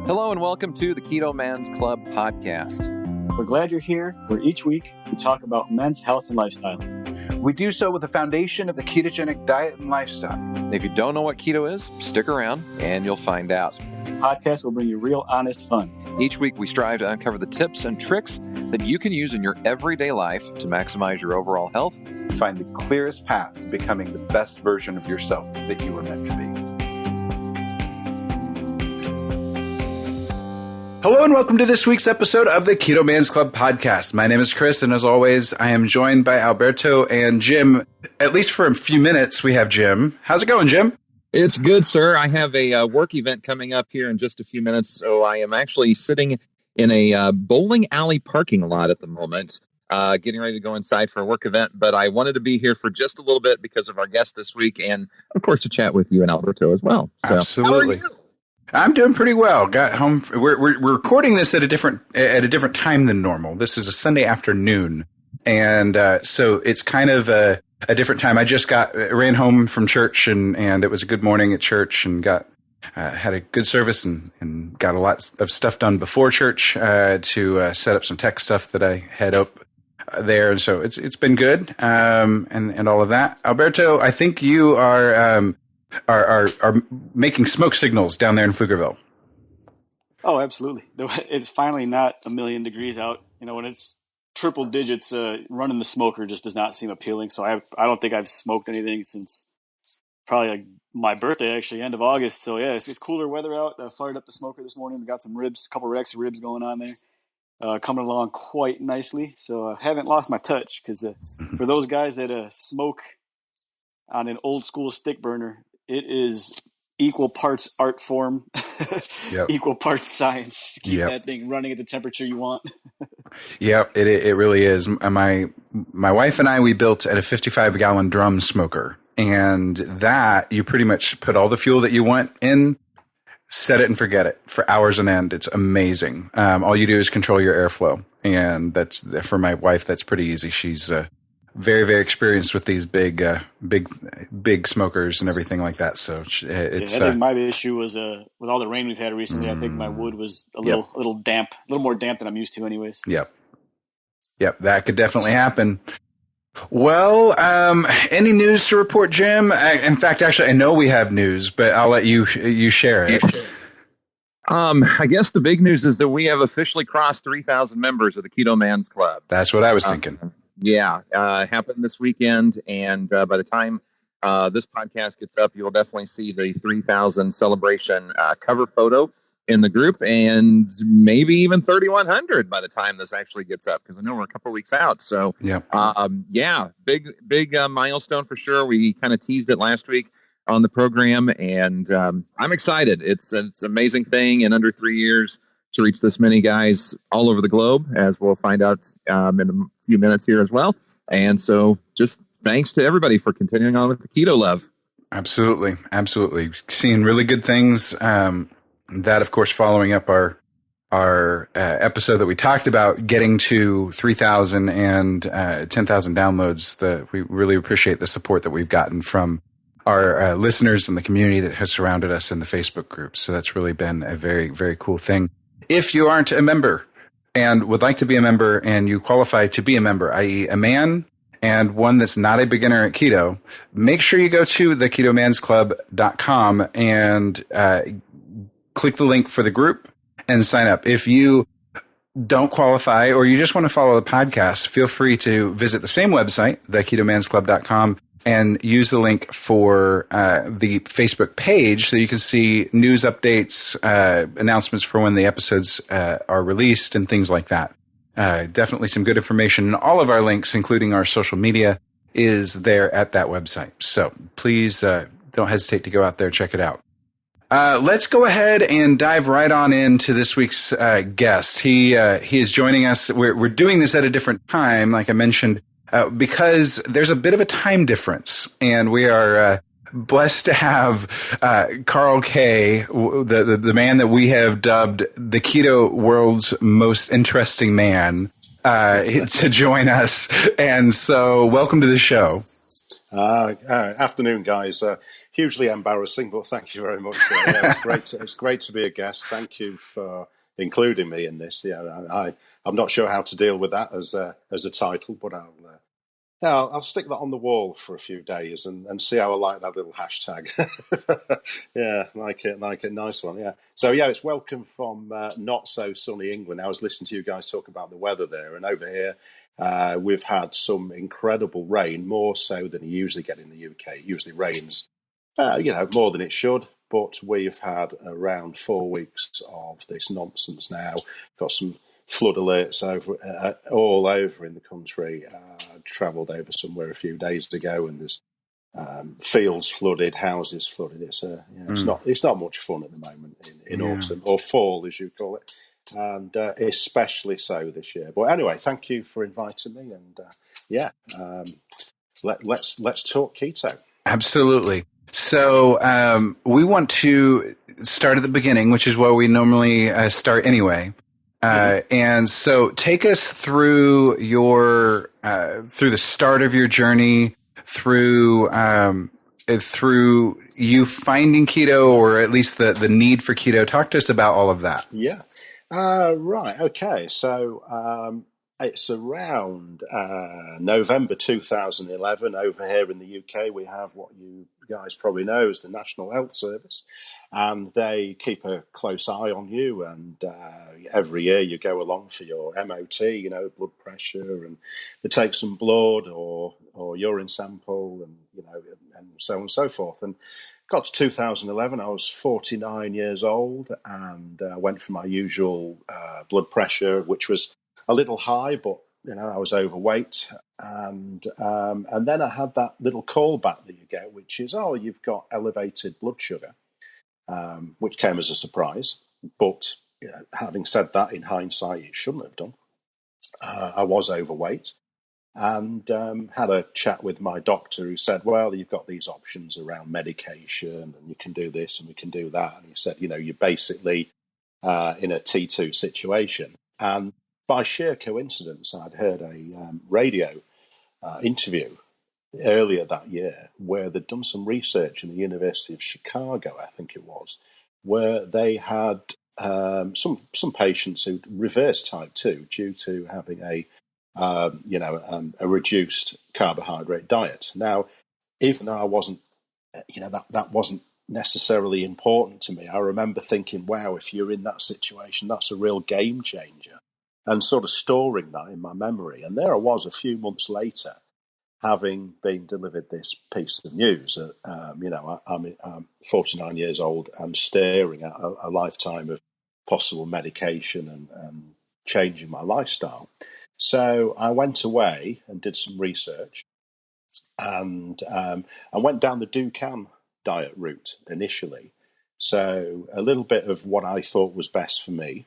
Hello and welcome to the Keto Man's Club podcast. We're glad you're here, where each week we talk about men's health and lifestyle. We do so with the foundation of the ketogenic diet and lifestyle. If you don't know what keto is, stick around and you'll find out. The podcast will bring you real, honest fun. Each week we strive to uncover the tips and tricks that you can use in your everyday life to maximize your overall health. Find the clearest path to becoming the best version of yourself that you were meant to be. Hello and welcome to this week's episode of the Keto Man's Club podcast. My name is Chris, and as always, I am joined by Alberto and Jim. At least for a few minutes, we have Jim. How's it going, Jim? It's good, sir. I have a work event coming up here in just a few minutes, so I am actually sitting in a bowling alley parking lot at the moment, getting ready to go inside for a work event. But I wanted to be here for just a little bit because of our guest this week, and of course to chat with you and Alberto as well. So, absolutely. How are you? I'm doing pretty well. Got home. We're recording this at a different time than normal. This is a Sunday afternoon, and so it's kind of a different time. I just ran home from church, and it was a good morning at church, and had a good service, and got a lot of stuff done before church to set up some tech stuff that I had up there, and so it's been good, and all of that. Alberto, I think you are making smoke signals down there in Pflugerville. Oh, absolutely. It's finally not 1,000,000 degrees out. You know, when it's triple digits, running the smoker just does not seem appealing. So I don't think I've smoked anything since probably like my birthday, actually, end of August. So yeah, it's cooler weather out. I fired up the smoker this morning. We got some ribs, a couple racks of ribs going on there, coming along quite nicely. So I haven't lost my touch because for those guys that smoke on an old school stick burner, it is equal parts art form, yep. equal parts science to keep yep. that thing running at the temperature you want. Yep, it really is. My wife and I, we built at a 55-gallon drum smoker, and that you pretty much put all the fuel that you want in, set it and forget it for hours on end. It's amazing. All you do is control your airflow, and that's for my wife. That's pretty easy. She's very, very experienced with these big smokers and everything like that. So it's. I think my issue was with all the rain we've had recently. I think my wood was a little damp, a little more damp than I'm used to, anyways. Yep, that could definitely happen. Well, any news to report, Jim? In fact, actually, I know we have news, but I'll let you share it. I guess the big news is that we have officially crossed 3,000 members of the Keto Man's Club. That's what I was thinking. Yeah, happened this weekend, and by the time this podcast gets up, you'll definitely see the 3,000 celebration cover photo in the group, and maybe even 3,100 by the time this actually gets up, because I know we're a couple of weeks out. So, big milestone for sure. We kind of teased it last week on the program, and I'm excited. It's an amazing thing in under 3 years to reach this many guys all over the globe, as we'll find out in a few minutes here as well. And so just thanks to everybody for continuing on with the keto love. Absolutely. Seeing really good things. That, of course, following up our episode that we talked about getting to 3,000 and 10,000 downloads. We really appreciate the support that we've gotten from our listeners and the community that has surrounded us in the Facebook group. So that's really been a very, very cool thing. If you aren't a member and would like to be a member and you qualify to be a member, i.e. a man and one that's not a beginner at keto, make sure you go to theketomansclub.com and click the link for the group and sign up. If you don't qualify or you just want to follow the podcast, feel free to visit the same website, theketomansclub.com, and use the link for the Facebook page so you can see news updates, announcements for when the episodes are released and things like that. Definitely some good information. And all of our links, including our social media, is there at that website. So please don't hesitate to go out there and check it out. Let's go ahead and dive right on into this week's guest. He is joining us. We're doing this at a different time, like I mentioned, because there's a bit of a time difference, and we are blessed to have Karl Kay, the man that we have dubbed the keto world's most interesting man, to join us. And so, welcome to the show. Afternoon, guys. hugely embarrassing, but thank you very much. Yeah, it's great to be a guest. Thank you for including me in this. Yeah, I'm not sure how to deal with that as a title, but I'll stick that on the wall for a few days and see how I like that little hashtag. Yeah, like it, nice one. Yeah. So yeah, it's welcome from not so sunny England. I was listening to you guys talk about the weather there, and over here we've had some incredible rain, more so than you usually get in the UK. It usually rains, more than it should. But we've had around 4 weeks of this nonsense now. Got some flood alerts over all over in the country. Travelled over somewhere a few days ago, and there's fields flooded, houses flooded. It's not much fun at the moment in autumn or fall, as you call it, and especially so this year. But anyway, thank you for inviting me, and let's talk keto. Absolutely. So we want to start at the beginning, which is where we normally start anyway. And so take us through through the start of your journey, through you finding keto, or at least the need for keto. Talk to us about all of that. Yeah. Right. Okay. So it's around November 2011 over here in the UK. We have what you guys probably know as the National Health Service, and they keep a close eye on you. And every year you go along for your MOT, blood pressure, and they take some blood or urine sample, and and so on and so forth. And got to 2011, I was 49 years old, and I went for my usual blood pressure, which was a little high, but I was overweight, and then I had that little callback that you get, which is, you've got elevated blood sugar, which came as a surprise. But having said that, in hindsight, it shouldn't have done. I was overweight, and had a chat with my doctor, who said, well, you've got these options around medication, and you can do this and we can do that. And he said, you're basically in a T2 situation. And by sheer coincidence, I'd heard a radio interview earlier that year where they'd done some research in the University of Chicago, I think it was, where they had some patients who'd reversed type 2 due to having a reduced carbohydrate diet. Now, even though I wasn't, that wasn't necessarily important to me, I remember thinking, wow, if you're in that situation, that's a real game changer, and sort of storing that in my memory. And there I was a few months later, having been delivered this piece of news. I'm 49 years old and staring at a lifetime of possible medication and changing my lifestyle. So I went away and did some research, and I went down the Dukan diet route initially. So a little bit of what I thought was best for me,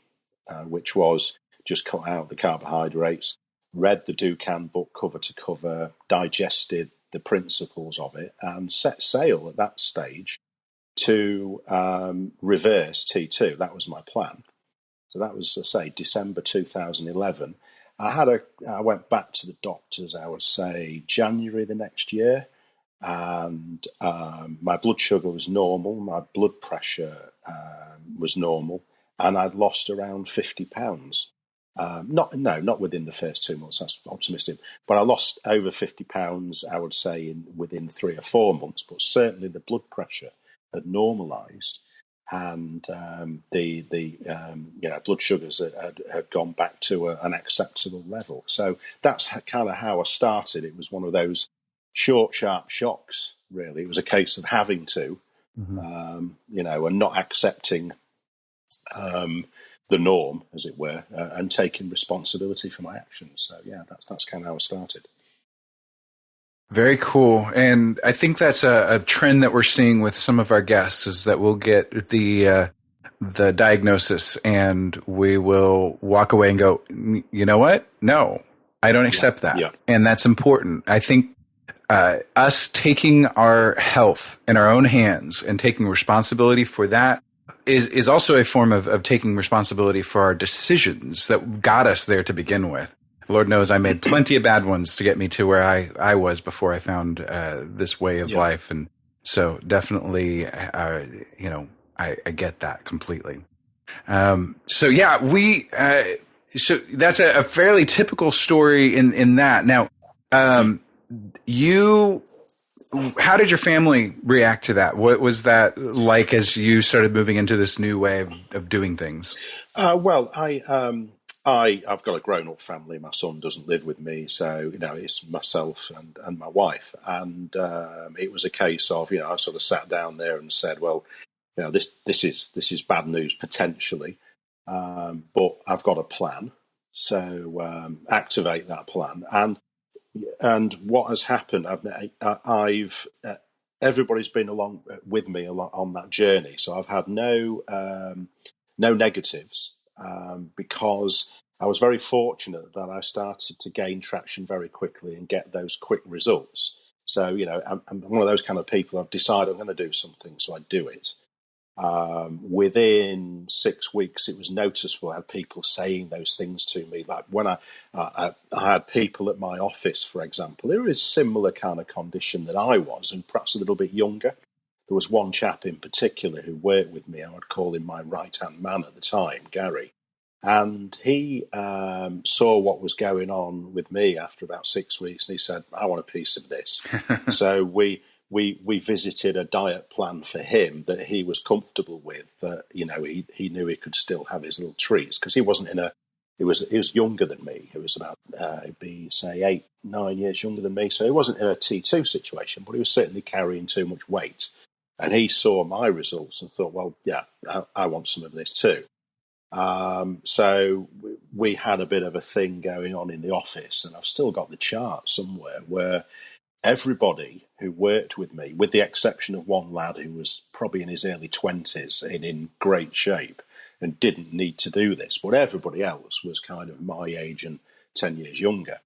which was just cut out the carbohydrates, read the Dukan book cover to cover, digested the principles of it, and set sail at that stage to reverse T2. That was my plan. So that was, December 2011. I went back to the doctors, I would say, January the next year, and my blood sugar was normal, my blood pressure was normal, and I'd lost around 50 pounds. Not within the first 2 months, that's optimistic, but I lost over 50 pounds, I would say, within 3 or 4 months, but certainly the blood pressure had normalised, and the blood sugars had gone back to an acceptable level. So that's kind of how I started. It was one of those short, sharp shocks, really. It was a case of having to, and not accepting the norm, as it were, and taking responsibility for my actions. So, yeah, that's kind of how I started. Very cool. And I think that's a trend that we're seeing with some of our guests, is that we'll get the diagnosis and we will walk away and go, you know what? No, I don't accept that. Yeah. And that's important. I think us taking our health in our own hands and taking responsibility for that is also a form of taking responsibility for our decisions that got us there to begin with. Lord knows I made plenty of bad ones to get me to where I was before I found this way of life. And So definitely, I get that completely. So yeah, so that's a fairly typical story in that. Now, how did your family react to that? What was that like as you started moving into this new way of doing things? Well, I've got a grown-up family. My son doesn't live with me, so it's myself and my wife. And it was a case of I sort of sat down there and said, well, this is bad news potentially, but I've got a plan. So activate that plan. And what has happened? I've everybody's been along with me on that journey, so I've had no negatives, because I was very fortunate that I started to gain traction very quickly and get those quick results. So I'm one of those kind of people. I've decided I'm going to do something, so I do it. Within 6 weeks, it was noticeable. I had people saying those things to me. Like when I had people at my office, for example, who was similar kind of condition that I was, and perhaps a little bit younger. There was one chap in particular who worked with me. I would call him my right-hand man at the time, Gary. And he saw what was going on with me after about 6 weeks, and he said, I want a piece of this. So we visited a diet plan for him that he was comfortable with. He knew he could still have his little treats, because he wasn't he was younger than me. He was about, he'd be, say, 8-9 years younger than me. So he wasn't in a T2 situation, but he was certainly carrying too much weight. And he saw my results and thought, well, yeah, I want some of this too. So we had a bit of a thing going on in the office, and I've still got the chart somewhere where everybody who worked with me, with the exception of one lad who was probably in his early 20s and in great shape and didn't need to do this, but everybody else was kind of my age and 10 years younger.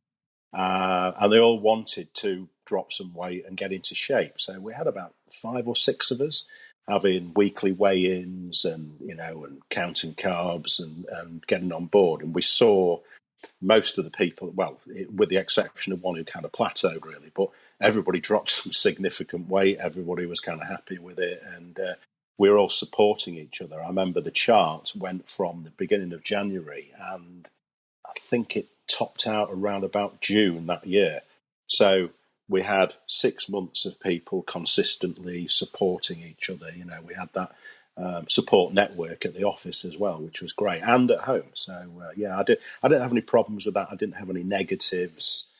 And they all wanted to drop some weight and get into shape. So we had about 5 or 6 of us having weekly weigh-ins and counting carbs and getting on board. And we saw most of the people, well, with the exception of one who kind of plateaued really, but everybody dropped some significant weight. Everybody was kind of happy with it, and we were all supporting each other. I remember the chart went from the beginning of January, and I think it topped out around about June that year. So we had 6 months of people consistently supporting each other. We had that support network at the office as well, which was great, and at home. So I didn't have any problems with that. I didn't have any negatives,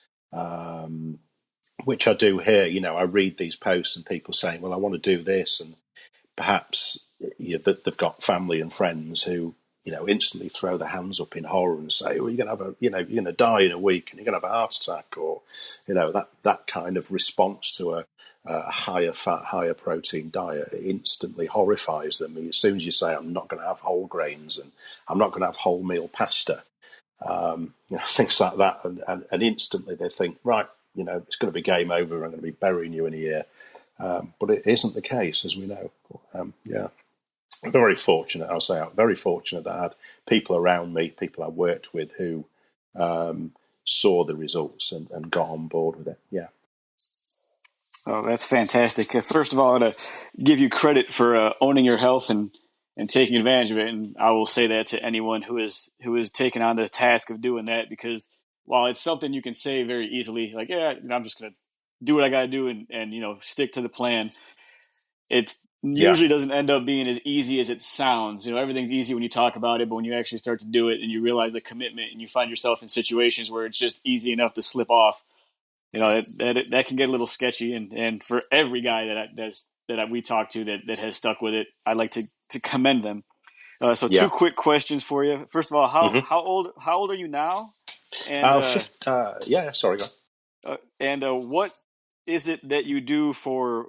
which I do hear. I read these posts and people saying, well, I want to do this, and perhaps that they've got family and friends who instantly throw their hands up in horror and say, well, you're going to die in a week and you're going to have a heart attack, or that kind of response to a higher fat, higher protein diet instantly horrifies them. As soon as you say, I'm not going to have whole grains and I'm not going to have wholemeal pasta, things like that, and instantly they think, right, it's going to be game over. I'm going to be burying you in a year. But it isn't the case, as we know. I'm very fortunate. I'll say I'm very fortunate that I had people around me, people I worked with, who saw the results and got on board with it. Yeah. Oh, that's fantastic. First of all, I want to give you credit for owning your health and taking advantage of it. And I will say that to anyone who is taken on the task of doing that, because while it's something you can say very easily, like, yeah, I'm just going to do what I got to do and stick to the plan, it usually doesn't end up being as easy as it sounds. Everything's easy when you talk about it, but when you actually start to do it and you realize the commitment and you find yourself in situations where it's just easy enough to slip off, that can get a little sketchy. And for every guy that we talk to that has stuck with it, I'd like to commend them. So 2 quick questions for you. First of all, how old are you now? And sorry, go on. And what is it that you did for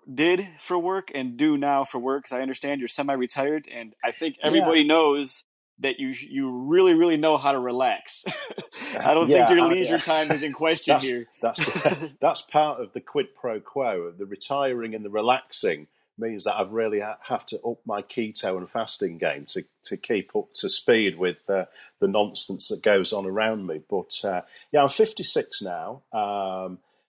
work and do now for work? Because I understand you're semi-retired, and I think everybody knows that you really, really know how to relax. I don't think your leisure time is in question here. That's part of the quid pro quo of the retiring and the relaxing. Means that I've really have to up my keto and fasting game to keep up to speed with the nonsense that goes on around me. But I'm 56 now.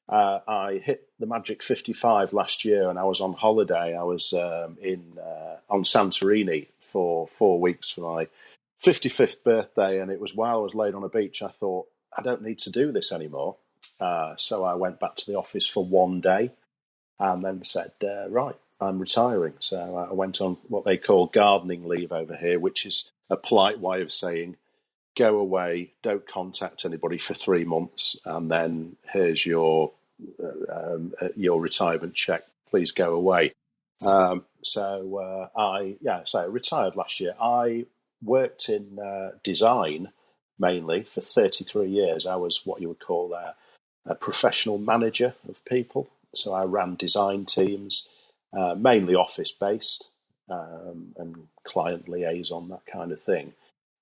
I hit the magic 55 last year, and I was on holiday. I was on Santorini for 4 weeks for my 55th birthday, and it was while I was laid on a beach, I thought, I don't need to do this anymore. So I went back to the office for 1 day and then said, right, I'm retiring. So I went on what they call gardening leave over here, which is a polite way of saying, go away, don't contact anybody for 3 months, and then here's your retirement check. Please go away. So I retired last year. I worked in design mainly for 33 years. I was what you would call a professional manager of people. So I ran design teams, mainly office-based, and client liaison, that kind of thing.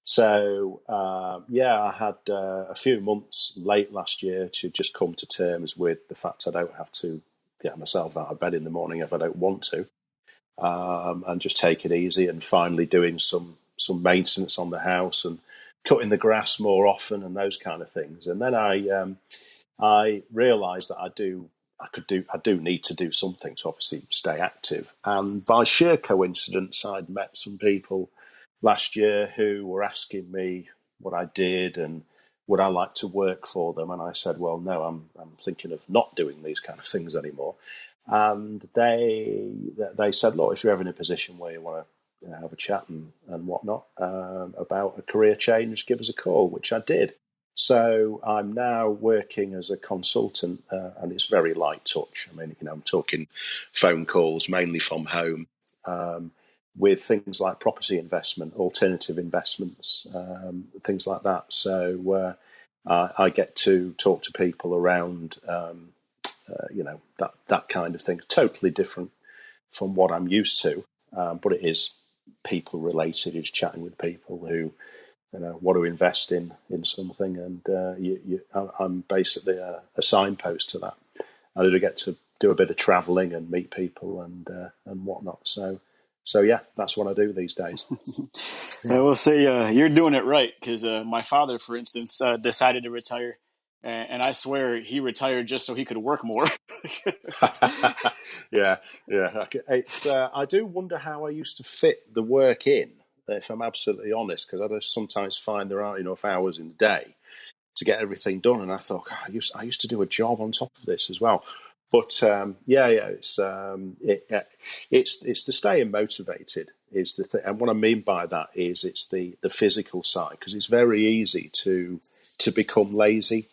So, I had a few months late last year to just come to terms with the fact I don't have to get myself out of bed in the morning if I don't want to, and just take it easy, and finally doing some maintenance on the house and cutting the grass more often and those kind of things. And then I realised that I do need to do something to obviously stay active. And by sheer coincidence, I'd met some people last year who were asking me what I did and would I like to work for them. And I said, well, no, I'm thinking of not doing these kind of things anymore. And they said, look, if you're ever in a position where you want to have a chat and whatnot about a career change, give us a call, which I did. So I'm now working as a consultant, and it's very light touch. I mean, I'm talking phone calls mainly from home, with things like property investment, alternative investments, things like that. So I get to talk to people around, that kind of thing. Totally different from what I'm used to, but it is people related. It's chatting with people who want to invest in something, and I'm basically a signpost to that. I do get to do a bit of travelling and meet people and whatnot. So yeah, that's what I do these days. I will say you're doing it right, because my father, for instance, decided to retire, and I swear he retired just so he could work more. Yeah. It's I do wonder how I used to fit the work in, if I'm absolutely honest, because I just sometimes find there aren't enough hours in the day to get everything done. And I thought, God, I used to do a job on top of this as well. But it's the staying motivated is the thing. And what I mean by that is it's the physical side, because it's very easy to become lazy.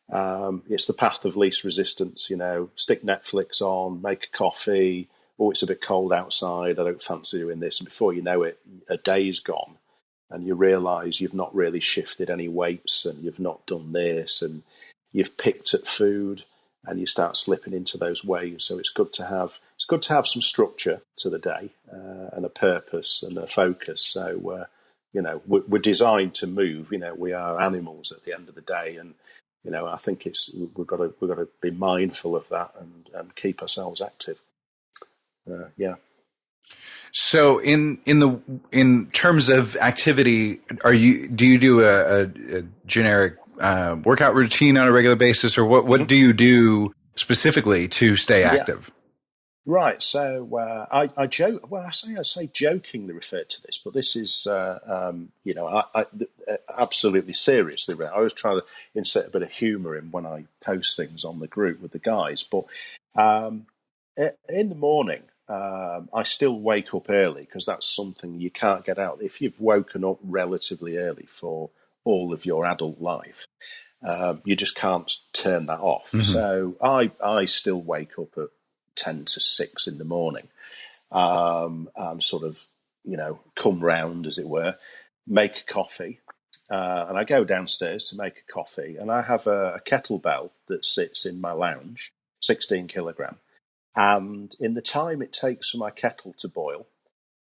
It's the path of least resistance. Stick Netflix on, make a coffee. Oh, it's a bit cold outside, I don't fancy doing this. And before you know it, a day's gone, and you realise you've not really shifted any weights, and you've not done this, and you've picked at food, and you start slipping into those waves. So it's good to have some structure to the day, and a purpose and a focus. So we're designed to move. We are animals at the end of the day, and I think we've got to be mindful of that and keep ourselves active. Yeah. So in terms of activity, do you do a generic workout routine on a regular basis, or what do you do specifically to stay active? Yeah. Right. So I joke. Well, I say jokingly referred to this, but this is I absolutely seriously. I always try to insert a bit of humour in when I post things on the group with the guys. But in the morning, I still wake up early, because that's something you can't get out. If you've woken up relatively early for all of your adult life, you just can't turn that off. Mm-hmm. So I still wake up at 10 to 6 in the morning, and sort of, come round, as it were, make a coffee. And I go downstairs to make a coffee, and I have a kettlebell that sits in my lounge, 16 kilogram. And in the time it takes for my kettle to boil,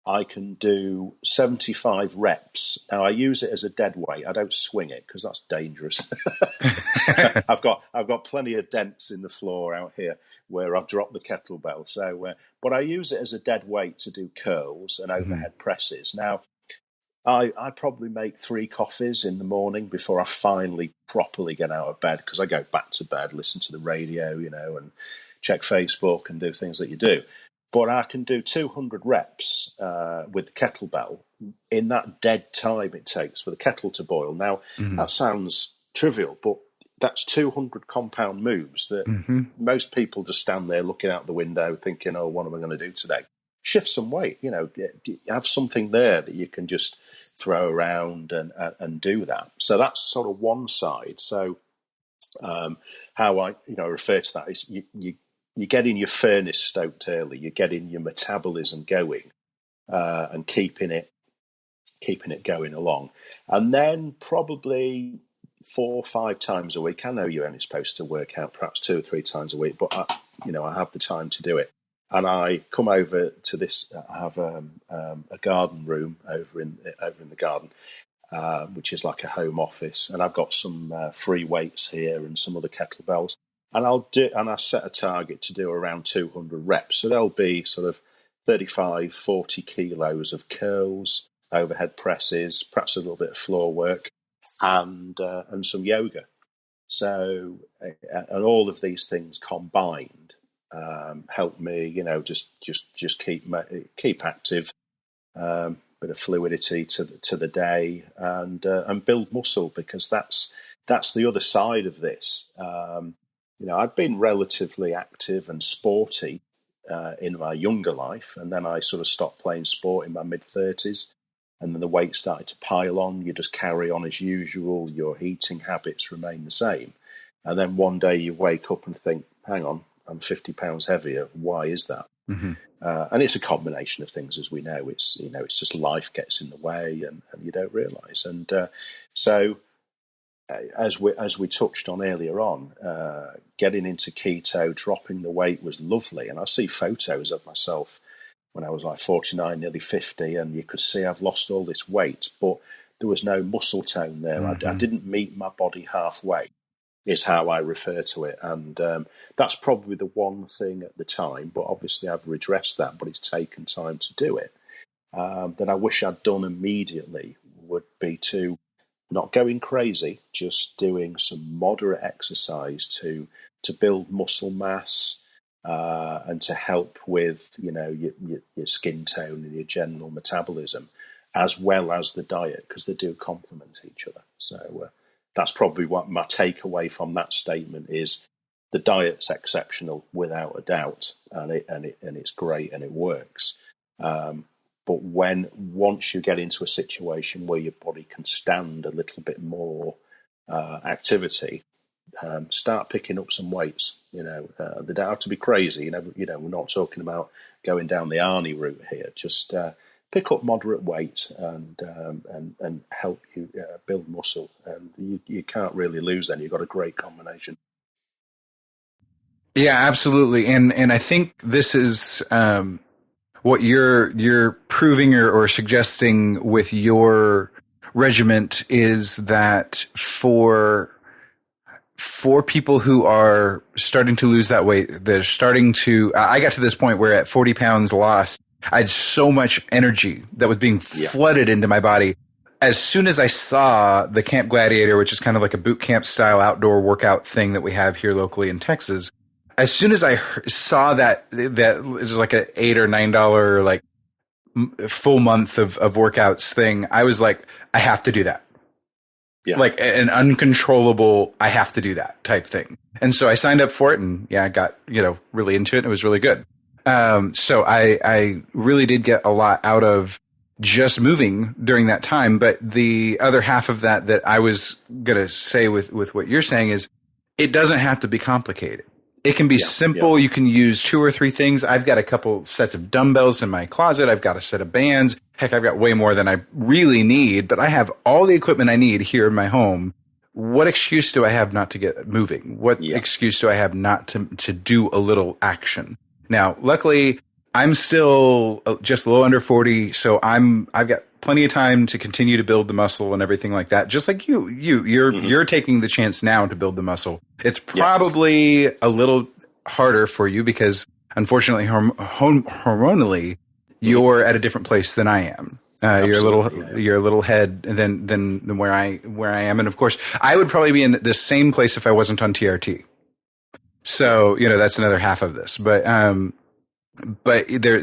I can do 75 reps. Now, I use it as a dead weight. I don't swing it, because that's dangerous. I've got plenty of dents in the floor out here where I've dropped the kettlebell. So, but I use it as a dead weight to do curls and overhead presses. Now, I probably make 3 coffees in the morning before I finally properly get out of bed, because I go back to bed, listen to the radio, and check Facebook and do things that you do. But I can do 200 reps with the kettlebell in that dead time it takes for the kettle to boil. Now, that sounds trivial, but that's 200 compound moves that most people just stand there looking out the window thinking, oh, what am I going to do today? Shift some weight, have something there that you can just throw around and do that. So that's sort of one side. So how I refer to that is you're getting your furnace stoked early, you're getting your metabolism going and keeping it going along. And then probably 4 or 5 times a week. I know you're only supposed to work out perhaps 2 or 3 times a week, but I have the time to do it. And I come over to this. I have a garden room over in the garden, which is like a home office, and I've got some free weights here and some other kettlebells. And I set a target to do around 200 reps. So there'll be sort of 35, 40 kilos of curls, overhead presses, perhaps a little bit of floor work, and some yoga. So, and all of these things combined help me, just keep active, bit of fluidity to the day, and build muscle, because that's the other side of this. I've been relatively active and sporty in my younger life, and then I sort of stopped playing sport in my mid-30s, and then the weight started to pile on. You just carry on as usual. Your eating habits remain the same. And then one day you wake up and think, hang on, I'm 50 pounds heavier. Why is that? And it's a combination of things, as we know. It's just life gets in the way, and you don't realise. And so, as we touched on earlier on, getting into keto, dropping the weight was lovely. And I see photos of myself when I was like 49, nearly 50, and you could see I've lost all this weight, but there was no muscle tone there. I didn't meet my body halfway, is how I refer to it. And that's probably the one thing at the time, but obviously I've redressed that, but it's taken time to do it. That I wish I'd done immediately would be to not going crazy, just doing some moderate exercise to build muscle mass, and to help with your skin tone and your general metabolism, as well as the diet, because they do complement each other. So that's probably what my takeaway from that statement is. The diet's exceptional without a doubt, and it's great and it works. But once you get into a situation where your body can stand a little bit more activity, start picking up some weights. They don't have to be crazy. We're not talking about going down the Arnie route here. Just pick up moderate weight and help you build muscle. And you can't really lose then. You've got a great combination. Yeah, absolutely. And I think this is what you're proving or suggesting with your regiment is that for people who are starting to lose that weight, they're starting to, I got to this point where at 40 pounds lost, I had so much energy that was being flooded into my body. As soon as I saw the Camp Gladiator, which is kind of like a boot camp style outdoor workout thing that we have here locally in Texas, as soon as I saw that is like an $8 or $9 like full month of workouts thing, I was like, I have to do that. Yeah. Like an uncontrollable, I have to do that type thing. And so I signed up for it, and I got, really into it. And it was really good. So I really did get a lot out of just moving during that time. But the other half of that I was going to say with what you're saying is it doesn't have to be complicated. It can be simple. You can use 2 or 3 things. I've got a couple sets of dumbbells in my closet. I've got a set of bands. Heck, I've got way more than I really need, but I have all the equipment I need here in my home. What excuse do I have not to get moving? What excuse do I have not to do a little action? Now, luckily, I'm still just a little under 40, so I've got plenty of time to continue to build the muscle and everything like that. Just like you're taking the chance now to build the muscle. It's probably a little harder for you because, unfortunately, hormonally, you're at a different place than I am. You're a little ahead than where I am, and of course, I would probably be in the same place if I wasn't on TRT. So, that's another half of this, but there,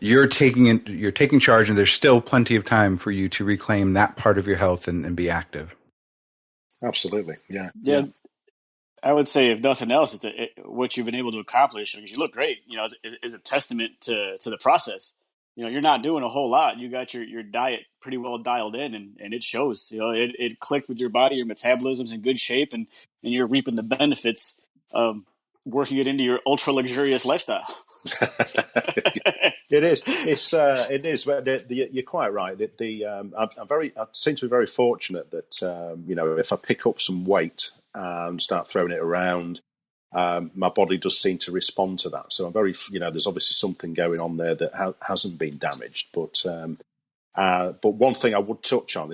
you're taking charge, and there's still plenty of time for you to reclaim that part of your health and be active. Absolutely. Yeah. Yeah. I would say, if nothing else, what you've been able to accomplish, because you look great, is a testament to the process. You're not doing a whole lot. You got your diet pretty well dialed in, and it shows. It clicked with your body, your metabolism's in good shape, and you're reaping the benefits of working it into your ultra luxurious lifestyle. It is. It is. But you're quite right. I seem to be very fortunate that if I pick up some weight and start throwing it around, my body does seem to respond to that. So I'm very, there's obviously something going on there that hasn't been damaged. But one thing I would touch on,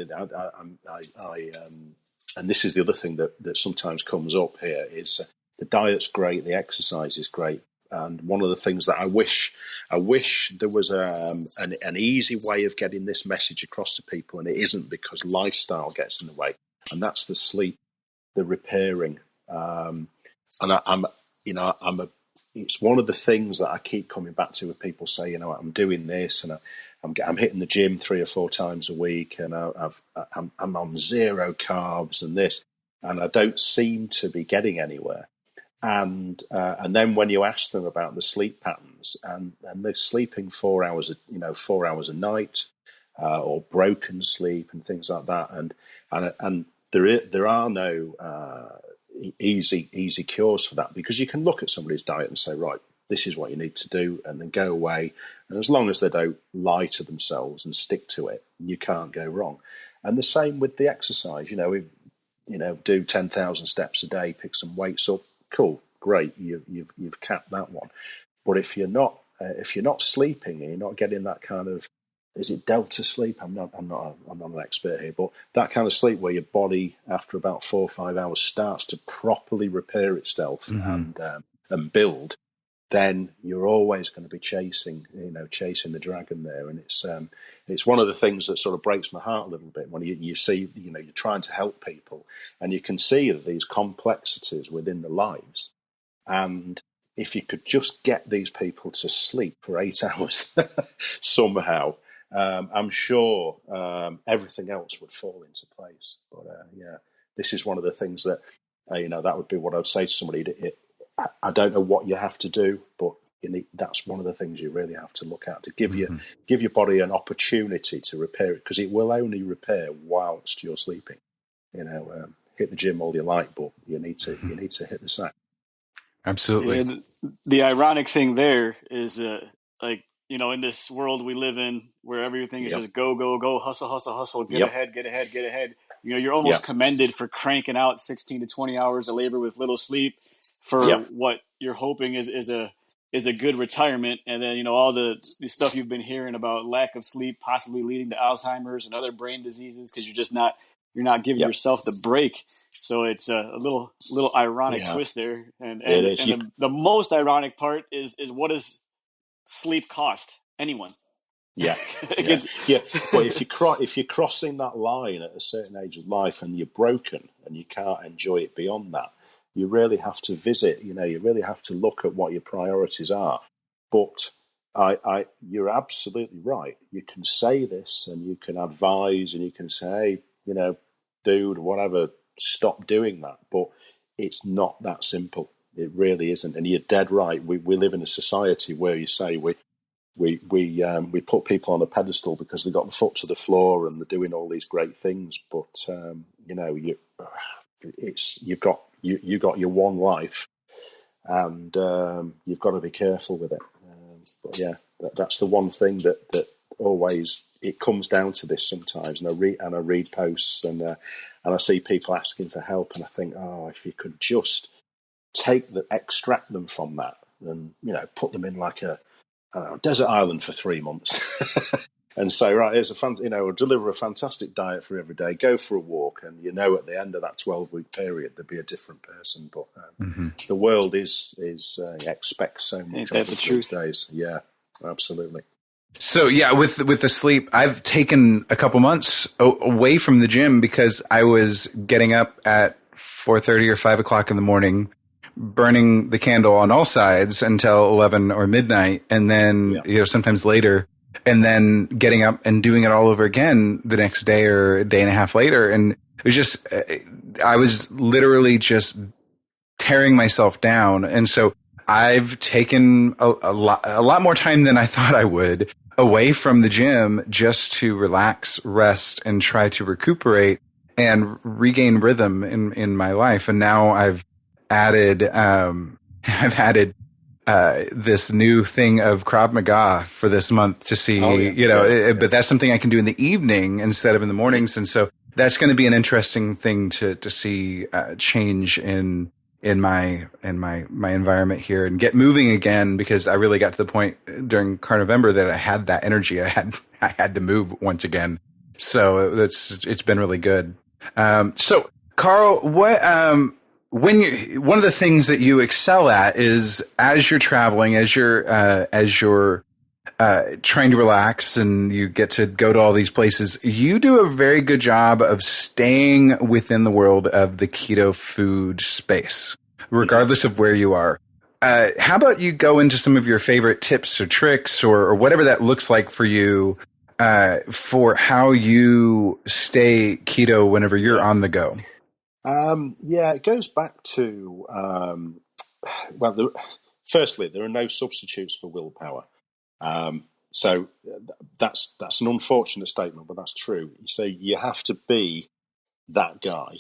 and this is the other thing that sometimes comes up here, is the diet's great, the exercise is great. And one of the things that I wish there was an easy way of getting this message across to people, and it isn't, because lifestyle gets in the way, and that's the sleep, the repairing. And it's one of the things that I keep coming back to, with people say, I'm doing this, and I'm hitting the gym 3 or 4 times a week, and I'm on 0 carbs and this, and I don't seem to be getting anywhere. And then when you ask them about the sleep patterns, and they're sleeping 4 hours, 4 hours a night, or broken sleep and things like that, and there are no easy cures for that, because you can look at somebody's diet and say, right, this is what you need to do, and then go away. And as long as they don't lie to themselves and stick to it, you can't go wrong. And the same with the exercise. Do 10,000 steps a day, pick some weights up. Cool, great. You've capped that one. But if you're not sleeping, and you're not getting that kind of, is it delta sleep? I'm not an expert here, but that kind of sleep where your body, after about 4 or 5 hours, starts to properly repair itself and build, then you're always going to be chasing the dragon there. And it's one of the things that sort of breaks my heart a little bit when you see, you're trying to help people, and you can see these complexities within their lives. And if you could just get these people to sleep for 8 hours somehow, I'm sure everything else would fall into place. But this is one of the things that, that would be what I'd say to somebody. I don't know what you have to do, but that's one of the things you really have to look at, to give your body an opportunity to repair it, because it will only repair whilst you're sleeping. Hit the gym all you like, but you need to hit the sack. Absolutely. Yeah, the ironic thing there is, in this world we live in, where everything is just go, go, go, hustle, get ahead. You're almost commended for cranking out 16 to 20 hours of labor with little sleep for what you're hoping is a good retirement. And then, all the stuff you've been hearing about lack of sleep possibly leading to Alzheimer's and other brain diseases, because you're not giving yourself the break. So it's a little ironic twist there. And the most ironic part is what does sleep cost anyone? Yeah. But if you're crossing that line at a certain age of life, and you're broken and you can't enjoy it beyond that, you really have to visit. You really have to look at what your priorities are. But you're absolutely right. You can say this, and you can advise, and you can say, dude, whatever, stop doing that. But it's not that simple. It really isn't. And you're dead right. We live in a society where you say we put people on a pedestal because they've got the foot to the floor and they're doing all these great things. But you've got your one life, and you've got to be careful with it. But that's the one thing that always, it comes down to this sometimes. And I read posts, and I see people asking for help, and I think, if you could just extract them from that, and put them in like a desert island for 3 months, and say, right, here's deliver a fantastic diet for every day, go for a walk, and at the end of that 12-week period, there'd be a different person. But the world expects so much of us these days. Yeah, absolutely. So with the sleep, I've taken a couple months away from the gym because I was getting up at 4:30 or 5 o'clock in the morning, burning the candle on all sides until 11 or midnight, and then sometimes later, and then getting up and doing it all over again the next day or a day and a half later. And it was just, I was literally just tearing myself down. And so I've taken a lot more time than I thought I would away from the gym just to relax, rest, and try to recuperate and regain rhythm in my life. And now I've added this new thing of Krav Maga for this month to see, but that's something I can do in the evening instead of in the mornings. And so that's going to be an interesting thing to see change in my environment here and get moving again, because I really got to the point during Carnovember that I had that energy. I had to move once again. So it's been really good. So Karl, one of the things that you excel at is as you're traveling, as you're trying to relax and you get to go to all these places, you do a very good job of staying within the world of the keto food space, regardless of where you are. How about you go into some of your favorite tips or tricks or whatever that looks like for you, for how you stay keto whenever you're on the go? It goes back to, firstly, there are no substitutes for willpower. So that's an unfortunate statement, but that's true. So you have to be that guy.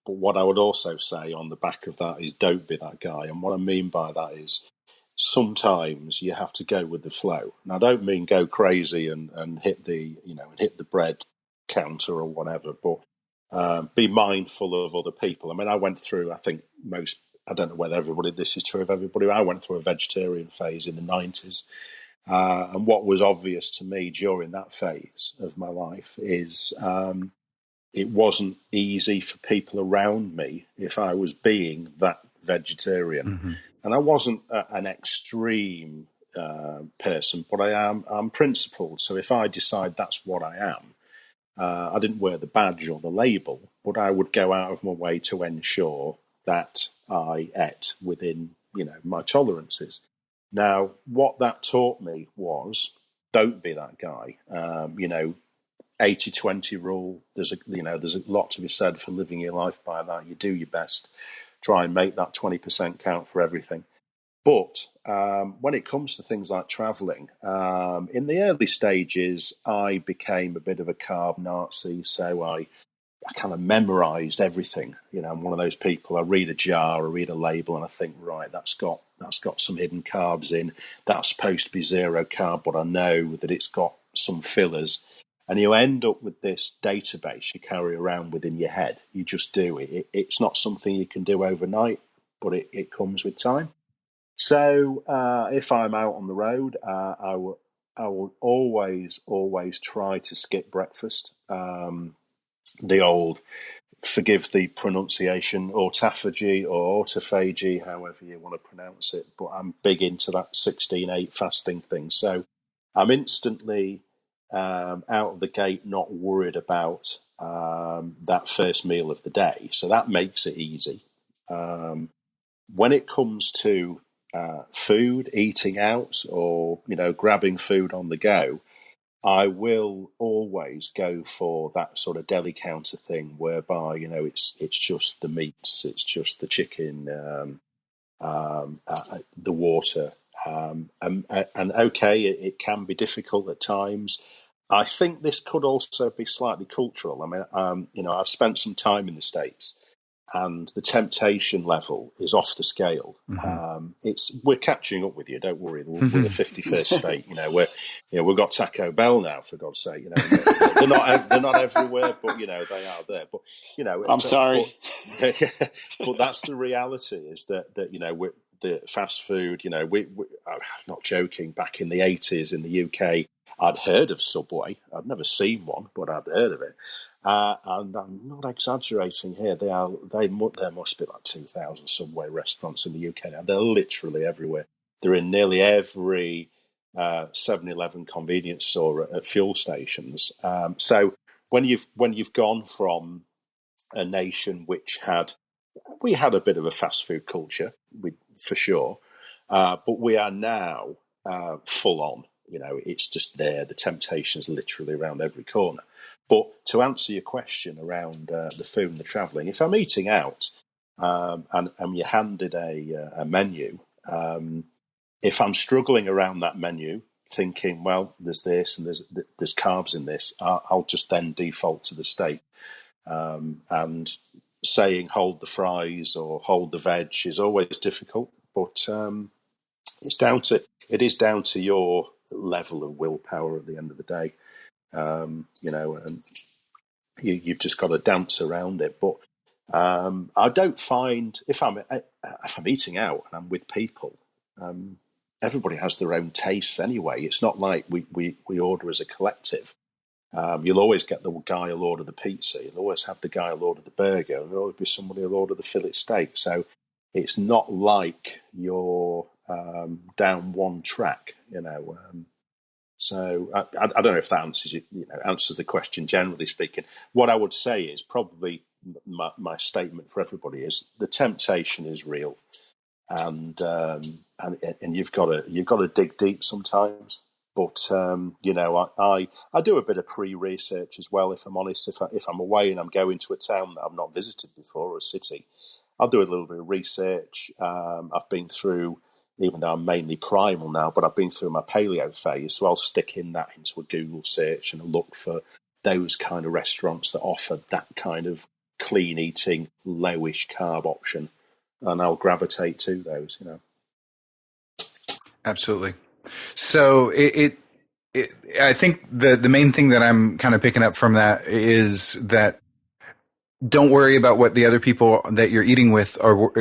But what I would also say on the back of that is don't be that guy. And what I mean by that is sometimes you have to go with the flow. And I don't mean go crazy and hit the bread counter or whatever, but be mindful of other people. I mean, I went through, I don't know whether this is true of everybody. I went through a vegetarian phase in the 90s. And what was obvious to me during that phase of my life is it wasn't easy for people around me if I was being that vegetarian. Mm-hmm. And I wasn't an extreme person, but I'm principled. So if I decide that's what I am, I didn't wear the badge or the label, but I would go out of my way to ensure that I ate within, my tolerances. Now, what that taught me was don't be that guy. 80-20 rule. There's a lot to be said for living your life by that. You do your best, try and make that 20% count for everything. But when it comes to things like traveling, in the early stages, I became a bit of a carb Nazi. So I kind of memorized everything. I'm one of those people. I read a jar, I read a label, and I think, right, that's got some hidden carbs in. That's supposed to be zero carb, but I know that it's got some fillers. And you end up with this database you carry around within your head. You just do it. It's not something you can do overnight, but it comes with time. So if I'm out on the road, I will always try to skip breakfast. The old, forgive the pronunciation, autophagy or autophagy, however you want to pronounce it, but I'm big into that 16-8 fasting thing. So I'm instantly out of the gate not worried about that first meal of the day. So that makes it easy. When it comes to food, eating out, or grabbing food on the go, I will always go for that sort of deli counter thing, whereby it's just the meats, it's just the chicken, the water, and okay, it can be difficult at times. I think this could also be slightly cultural. I mean, I've spent some time in the States, and the temptation level is off the scale. Mm-hmm. We're catching up with you. Don't worry. We're the 51st state. We've got Taco Bell now. For God's sake, they're not everywhere, but they are there. But I'm sorry, but that's the reality. Is that we're, the fast food. I'm not joking. Back in the 80s in the UK, I'd heard of Subway. I'd never seen one, but I'd heard of it. And I'm not exaggerating here. There must be like 2,000 Subway restaurants in the UK now. They're literally everywhere. They're in nearly every 7-Eleven convenience store at fuel stations. So when you've gone from a nation which had we had a bit of a fast food culture, for sure, but we are now full on. It's just there. The temptation is literally around every corner. But to answer your question around the food and the travelling, if I'm eating out and you're handed a menu, if I'm struggling around that menu, thinking, well, there's this and there's carbs in this, I'll just then default to the steak. And saying hold the fries or hold the veg is always difficult, but it is down to your level of willpower at the end of the day. And you've just got to dance around it. But I don't find if I'm eating out and I'm with people, everybody has their own tastes anyway. It's not like we order as a collective. You'll always get the guy who'll order the pizza. You'll always have the guy who'll order the burger. There'll always be somebody who'll order the fillet steak. So it's not like you're down one track, So I don't know if that answers the question. Generally speaking, what I would say is probably my statement for everybody is the temptation is real, and you've got to dig deep sometimes. But I do a bit of pre-research as well. If I'm honest, if I'm away and I'm going to a town that I've not visited before or a city, I'll do a little bit of research. I've been through, even though I'm mainly primal now, but I've been through my paleo phase, so I'll stick that into a Google search and look for those kind of restaurants that offer that kind of clean eating, lowish carb option, and I'll gravitate to those. Absolutely. So I think the main thing that I'm kind of picking up from that is that don't worry about what the other people that you're eating with are,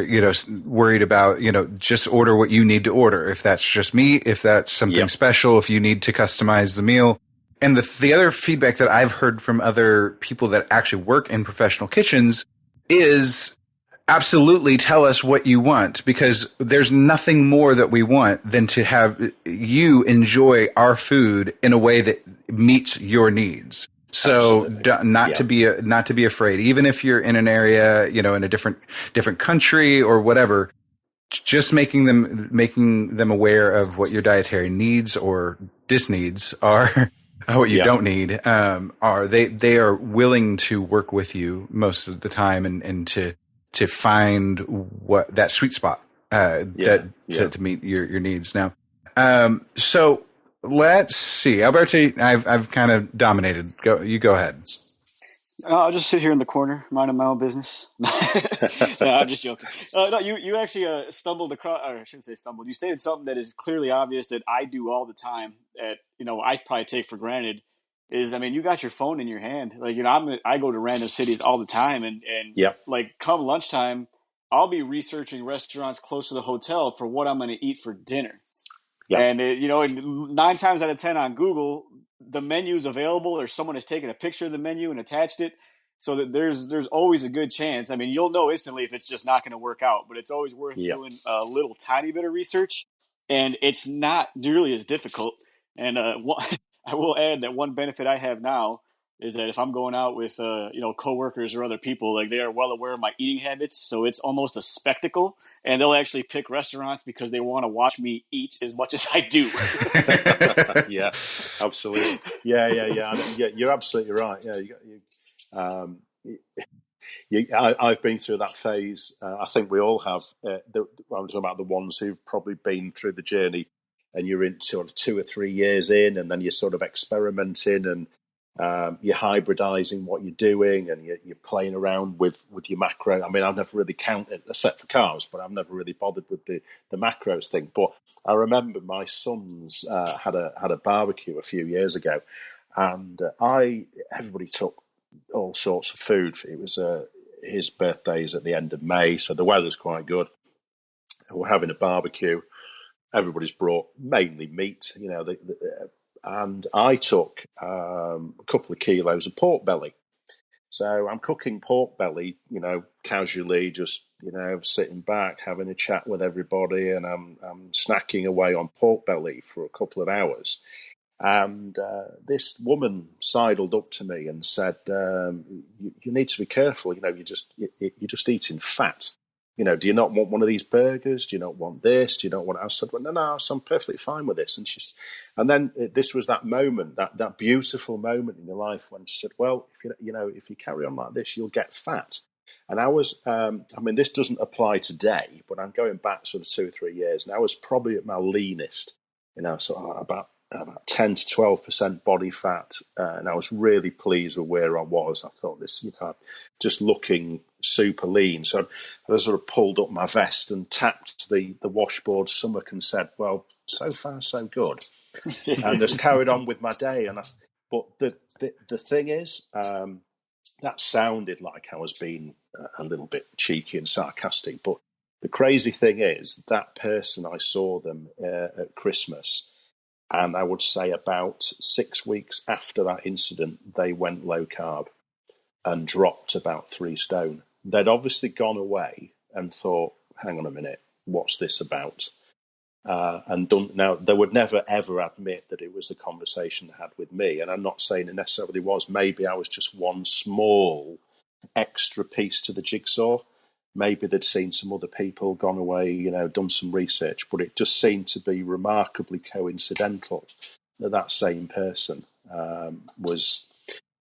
worried about. Just order what you need to order. If that's just meat, if that's something special, if you need to customize the meal. And the other feedback that I've heard from other people that actually work in professional kitchens is absolutely tell us what you want, because there's nothing more that we want than to have you enjoy our food in a way that meets your needs. So not to be afraid, even if you're in an area, in a different country or whatever, just making them aware of what your dietary needs or disneeds are, what you don't need, they are willing to work with you most of the time and to find what that sweet spot to meet your needs. Now, so let's see, Alberto, I've kind of dominated. You go ahead. I'll just sit here in the corner, minding my own business. No, I'm just joking. No, you actually stumbled across, or I shouldn't say stumbled. You stated something that is clearly obvious that I do all the time. That I probably take for granted. Is, you got your phone in your hand. Like, I go to random cities all the time, and like come lunchtime, I'll be researching restaurants close to the hotel for what I'm going to eat for dinner. Yeah. And and 9 times out of 10 on Google, the menu's available, or someone has taken a picture of the menu and attached it, so that there's always a good chance. You'll know instantly if it's just not going to work out, but it's always worth doing a little tiny bit of research, and it's not nearly as difficult. And I will add that one benefit I have now is that if I'm going out with coworkers or other people, like, they are well aware of my eating habits, so it's almost a spectacle, and they'll actually pick restaurants because they want to watch me eat as much as I do. Yeah, absolutely. Yeah. You're absolutely right. I've been through that phase. I think we all have. I'm talking about the ones who've probably been through the journey, and you're in sort of 2 or 3 years in, and then you're sort of experimenting and you're hybridizing what you're doing, and you're playing around with your macro. I've never really counted, except for carbs, but I've never really bothered with the macros thing. But I remember my sons had a barbecue a few years ago, and everybody took all sorts of food. It was his birthday's at the end of May, so the weather's quite good. We're having a barbecue. Everybody's brought mainly meat, and I took a couple of kilos of pork belly. So I'm cooking pork belly, casually, just, sitting back, having a chat with everybody, and I'm snacking away on pork belly for a couple of hours. And this woman sidled up to me and said, you need to be careful. You know, you're just eating fat. You know, do you not want one of these burgers? Do you not want this? Do you not want? I said, well, no, I'm perfectly fine with this. And then this was that moment, that beautiful moment in your life when she said, well, if you carry on like this, you'll get fat. And I was, this doesn't apply today, but I'm going back sort of 2 or 3 years, and I was probably at my leanest. You know, so about 10 to 12% body fat, and I was really pleased with where I was. I thought this, just looking super lean. So I sort of pulled up my vest and tapped the washboard stomach and said, well, so far so good. And just carried on with my day. But the thing is, that sounded like I was being a little bit cheeky and sarcastic. But the crazy thing is, that person, I saw them at Christmas, and I would say about 6 weeks after that incident, they went low carb and dropped about 3 stone. They'd obviously gone away and thought, hang on a minute, what's this about? Now, they would never, ever admit that it was the conversation they had with me. And I'm not saying it necessarily was. Maybe I was just one small extra piece to the jigsaw. Maybe they'd seen some other people, gone away, done some research. But it just seemed to be remarkably coincidental that that same person was...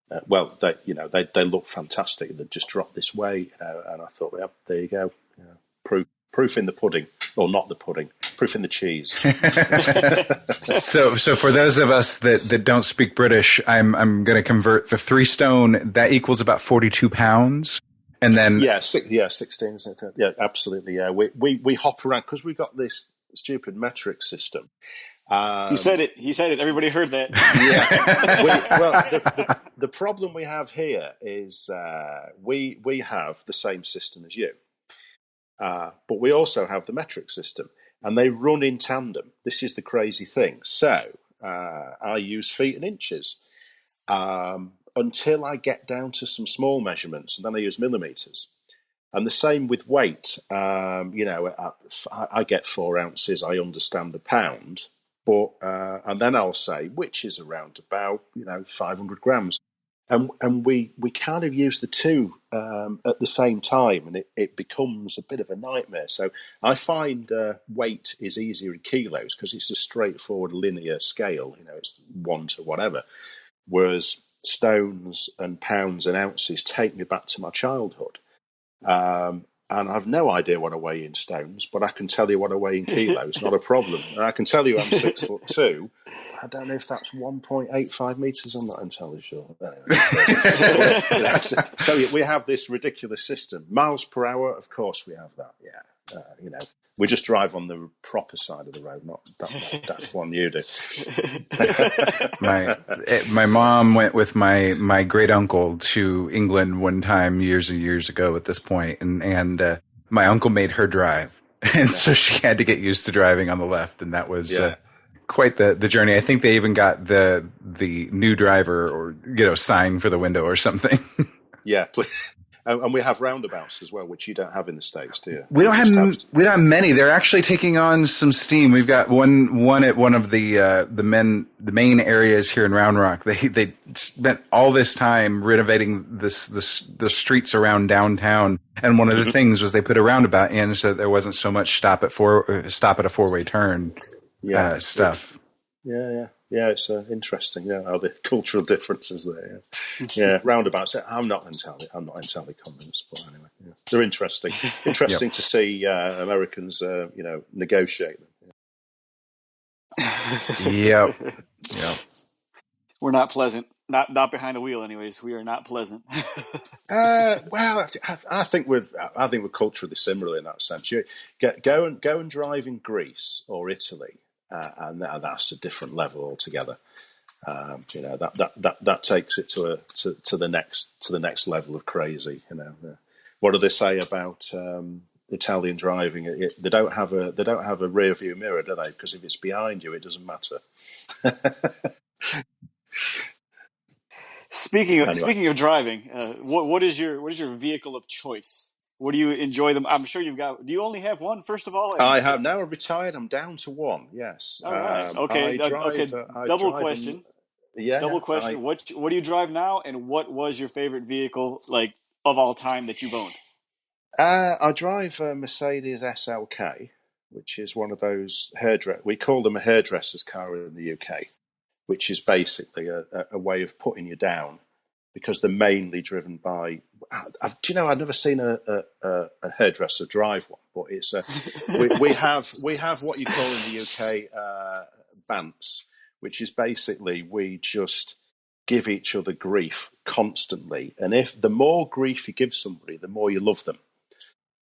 they look fantastic. They just dropped this weight, and I thought, well, there you go. Proof in the pudding, or not the pudding. Proof in the cheese. So for those of us that don't speak British, I'm going to convert the 3 stone. That equals about 42 pounds, and then 16. Isn't it? Yeah, absolutely. Yeah, we hop around because we've got this stupid metric system. He said it. Everybody heard that. Yeah. The problem we have here is we have the same system as you, but we also have the metric system, and they run in tandem. This is the crazy thing. So I use feet and inches until I get down to some small measurements, and then I use millimeters. And the same with weight. I get 4 ounces. I understand a pound. But and then I'll say, which is around about 500 grams, and we kind of use the two at the same time, and it becomes a bit of a nightmare. So I find weight is easier in kilos because it's a straightforward linear scale. It's 1 to whatever, whereas stones and pounds and ounces take me back to my childhood. And I've no idea what I weigh in stones, but I can tell you what I weigh in kilos, not a problem. And I can tell you I'm 6'2". I don't know if that's 1.85 meters. I'm not entirely sure. Anyway, so we have this ridiculous system. Miles per hour, of course we have that. Yeah, we just drive on the proper side of the road, not that one you do. My mom went with my great uncle to England one time years and years ago at this point, and my uncle made her drive, and so she had to get used to driving on the left, and that was quite the journey. I think they even got the new driver or sign for the window or something. Yeah. And we have roundabouts as well, which you don't have in the States, do you? We don't have many. They're actually taking on some steam. We've got one at one of the main areas here in Round Rock. They spent all this time renovating the streets around downtown, and one of the things was they put a roundabout in so that there wasn't so much stop at a 4-way turn stuff. Yeah, it's interesting. Yeah, how the cultural differences there. Yeah, roundabouts. I'm not entirely convinced, but anyway, they're interesting. Interesting to see Americans, negotiate them. Yep. We're not pleasant. Not behind the wheel, anyways. We are not pleasant. Well, I think we're culturally similar in that sense. You go and drive in Greece or Italy. And that's a different level altogether. That takes it to the next level of crazy. What do they say about Italian driving? They don't have a rear view mirror, do they? Because if it's behind you, it doesn't matter. Speaking of driving, what is your vehicle of choice What do you enjoy them? I'm sure you've got. Do you only have one? First of all, I have now retired. I'm down to one. Yes. all right. Okay. I drive. Okay. I Double drive. question. Yeah. Double question. What do you drive now, and what was your favorite vehicle like of all time that you've owned? I drive a Mercedes SLK, which is one of those hairdress. We call them a hairdresser's car in the UK, which is basically a way of putting you down because they're mainly driven by. Do you know? I've never seen a hairdresser drive one, but it's we have what you call in the UK bants, which is basically we just give each other grief constantly, and if the more grief you give somebody, the more you love them.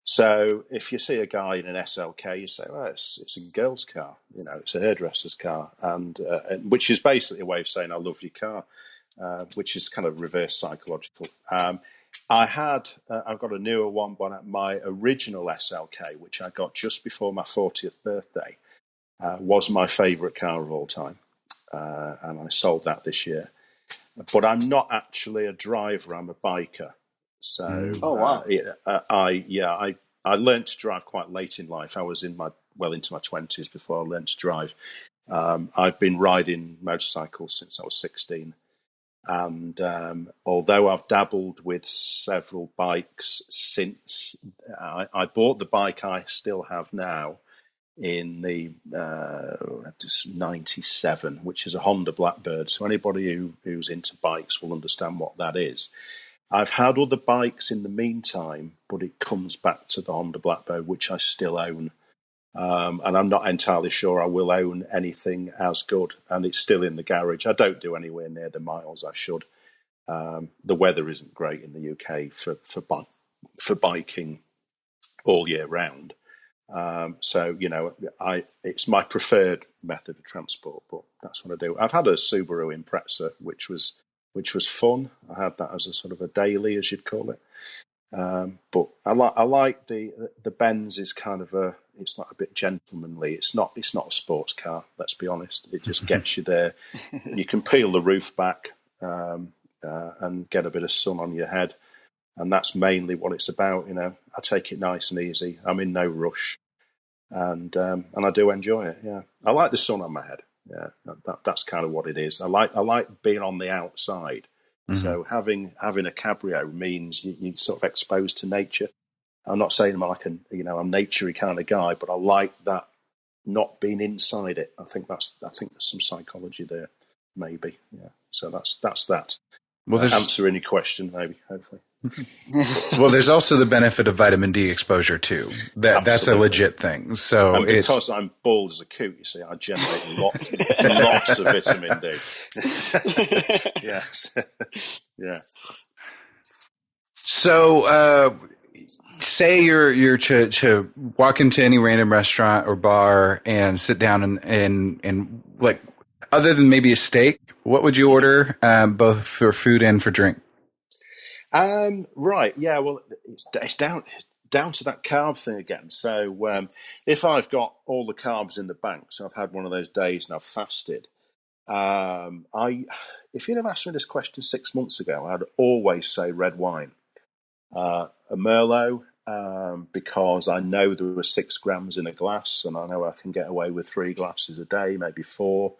So if you see a guy in an SLK, you say, "Well, it's a girl's car, it's a hairdresser's car," and which is basically a way of saying, "I love your car," which is kind of reverse psychological. I've got a newer one, but my original SLK, which I got just before my 40th birthday, was my favourite car of all time, and I sold that this year. But I'm not actually a driver; I'm a biker. So, Oh wow! I learned to drive quite late in life. I was into my 20s before I learned to drive. I've been riding motorcycles since I was 16, and although I've dabbled with several bikes since, I bought the bike I still have now in the 97, which is a Honda Blackbird. So anybody who's into bikes will understand what that is. I've had other bikes in the meantime, but it comes back to the Honda Blackbird, which I still own. And I'm not entirely sure I will own anything as good. And it's still in the garage. I don't do anywhere near the miles I should. The weather isn't great in the UK for biking all year round. So it's my preferred method of transport, but that's what I do. I've had a Subaru Impreza, which was fun. I had that as a sort of a daily, as you'd call it. But I like the Benz is kind of it's like a bit gentlemanly. It's not a sports car. Let's be honest. It just gets you there. You can peel the roof back and get a bit of sun on your head, and that's mainly what it's about. I take it nice and easy. I'm in no rush, and I do enjoy it. Yeah, I like the sun on my head. Yeah, that's kind of what it is. I like being on the outside. Mm-hmm. So having a cabrio means you're sort of exposed to nature. I'm not saying I'm like I'm naturey kind of guy, but I like that not being inside it. I think there's some psychology there, maybe. Yeah. So that's that. Well, answer any question, maybe, hopefully. Well, there's also the benefit of vitamin D exposure too. That's a legit thing. So and because I'm bald as a coot, you see, I generate lots of vitamin D. Yes, yeah. So, say you're to walk into any random restaurant or bar and sit down and like, other than maybe a steak, what would you order, both for food and for drink? Right, yeah. Well, it's down to that carb thing again. So if I've got all the carbs in the bank, so I've had one of those days and I've fasted. If you'd have asked me this question 6 months ago, I'd always say red wine, a Merlot, because I know there were 6 grams in a glass, and I know I can get away with 3 glasses a day, maybe 4.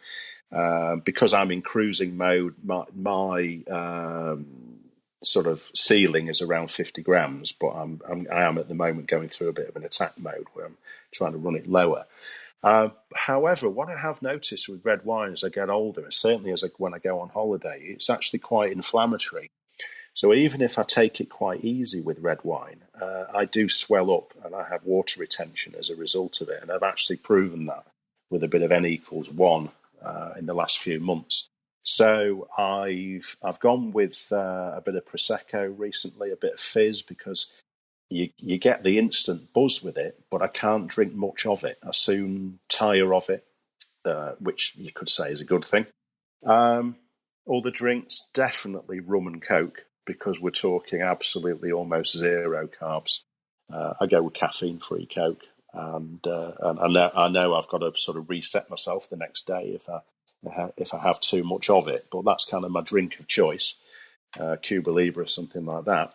Because I'm in cruising mode, my sort of ceiling is around 50 grams, but I am at the moment going through a bit of an attack mode where I'm trying to run it lower. However, what I have noticed with red wine as I get older, and certainly when I go on holiday, it's actually quite inflammatory. So even if I take it quite easy with red wine, I do swell up and I have water retention as a result of it. And I've actually proven that with a bit of N=1 in the last few months. So I've gone with a bit of Prosecco recently, a bit of fizz, because you get the instant buzz with it, but I can't drink much of it. I soon tire of it, which you could say is a good thing. All the drinks, definitely rum and Coke, because we're talking absolutely almost zero carbs. I go with caffeine-free Coke, and I know I've got to sort of reset myself the next day if I have too much of it. But that's kind of my drink of choice, Cuba Libre, something like that.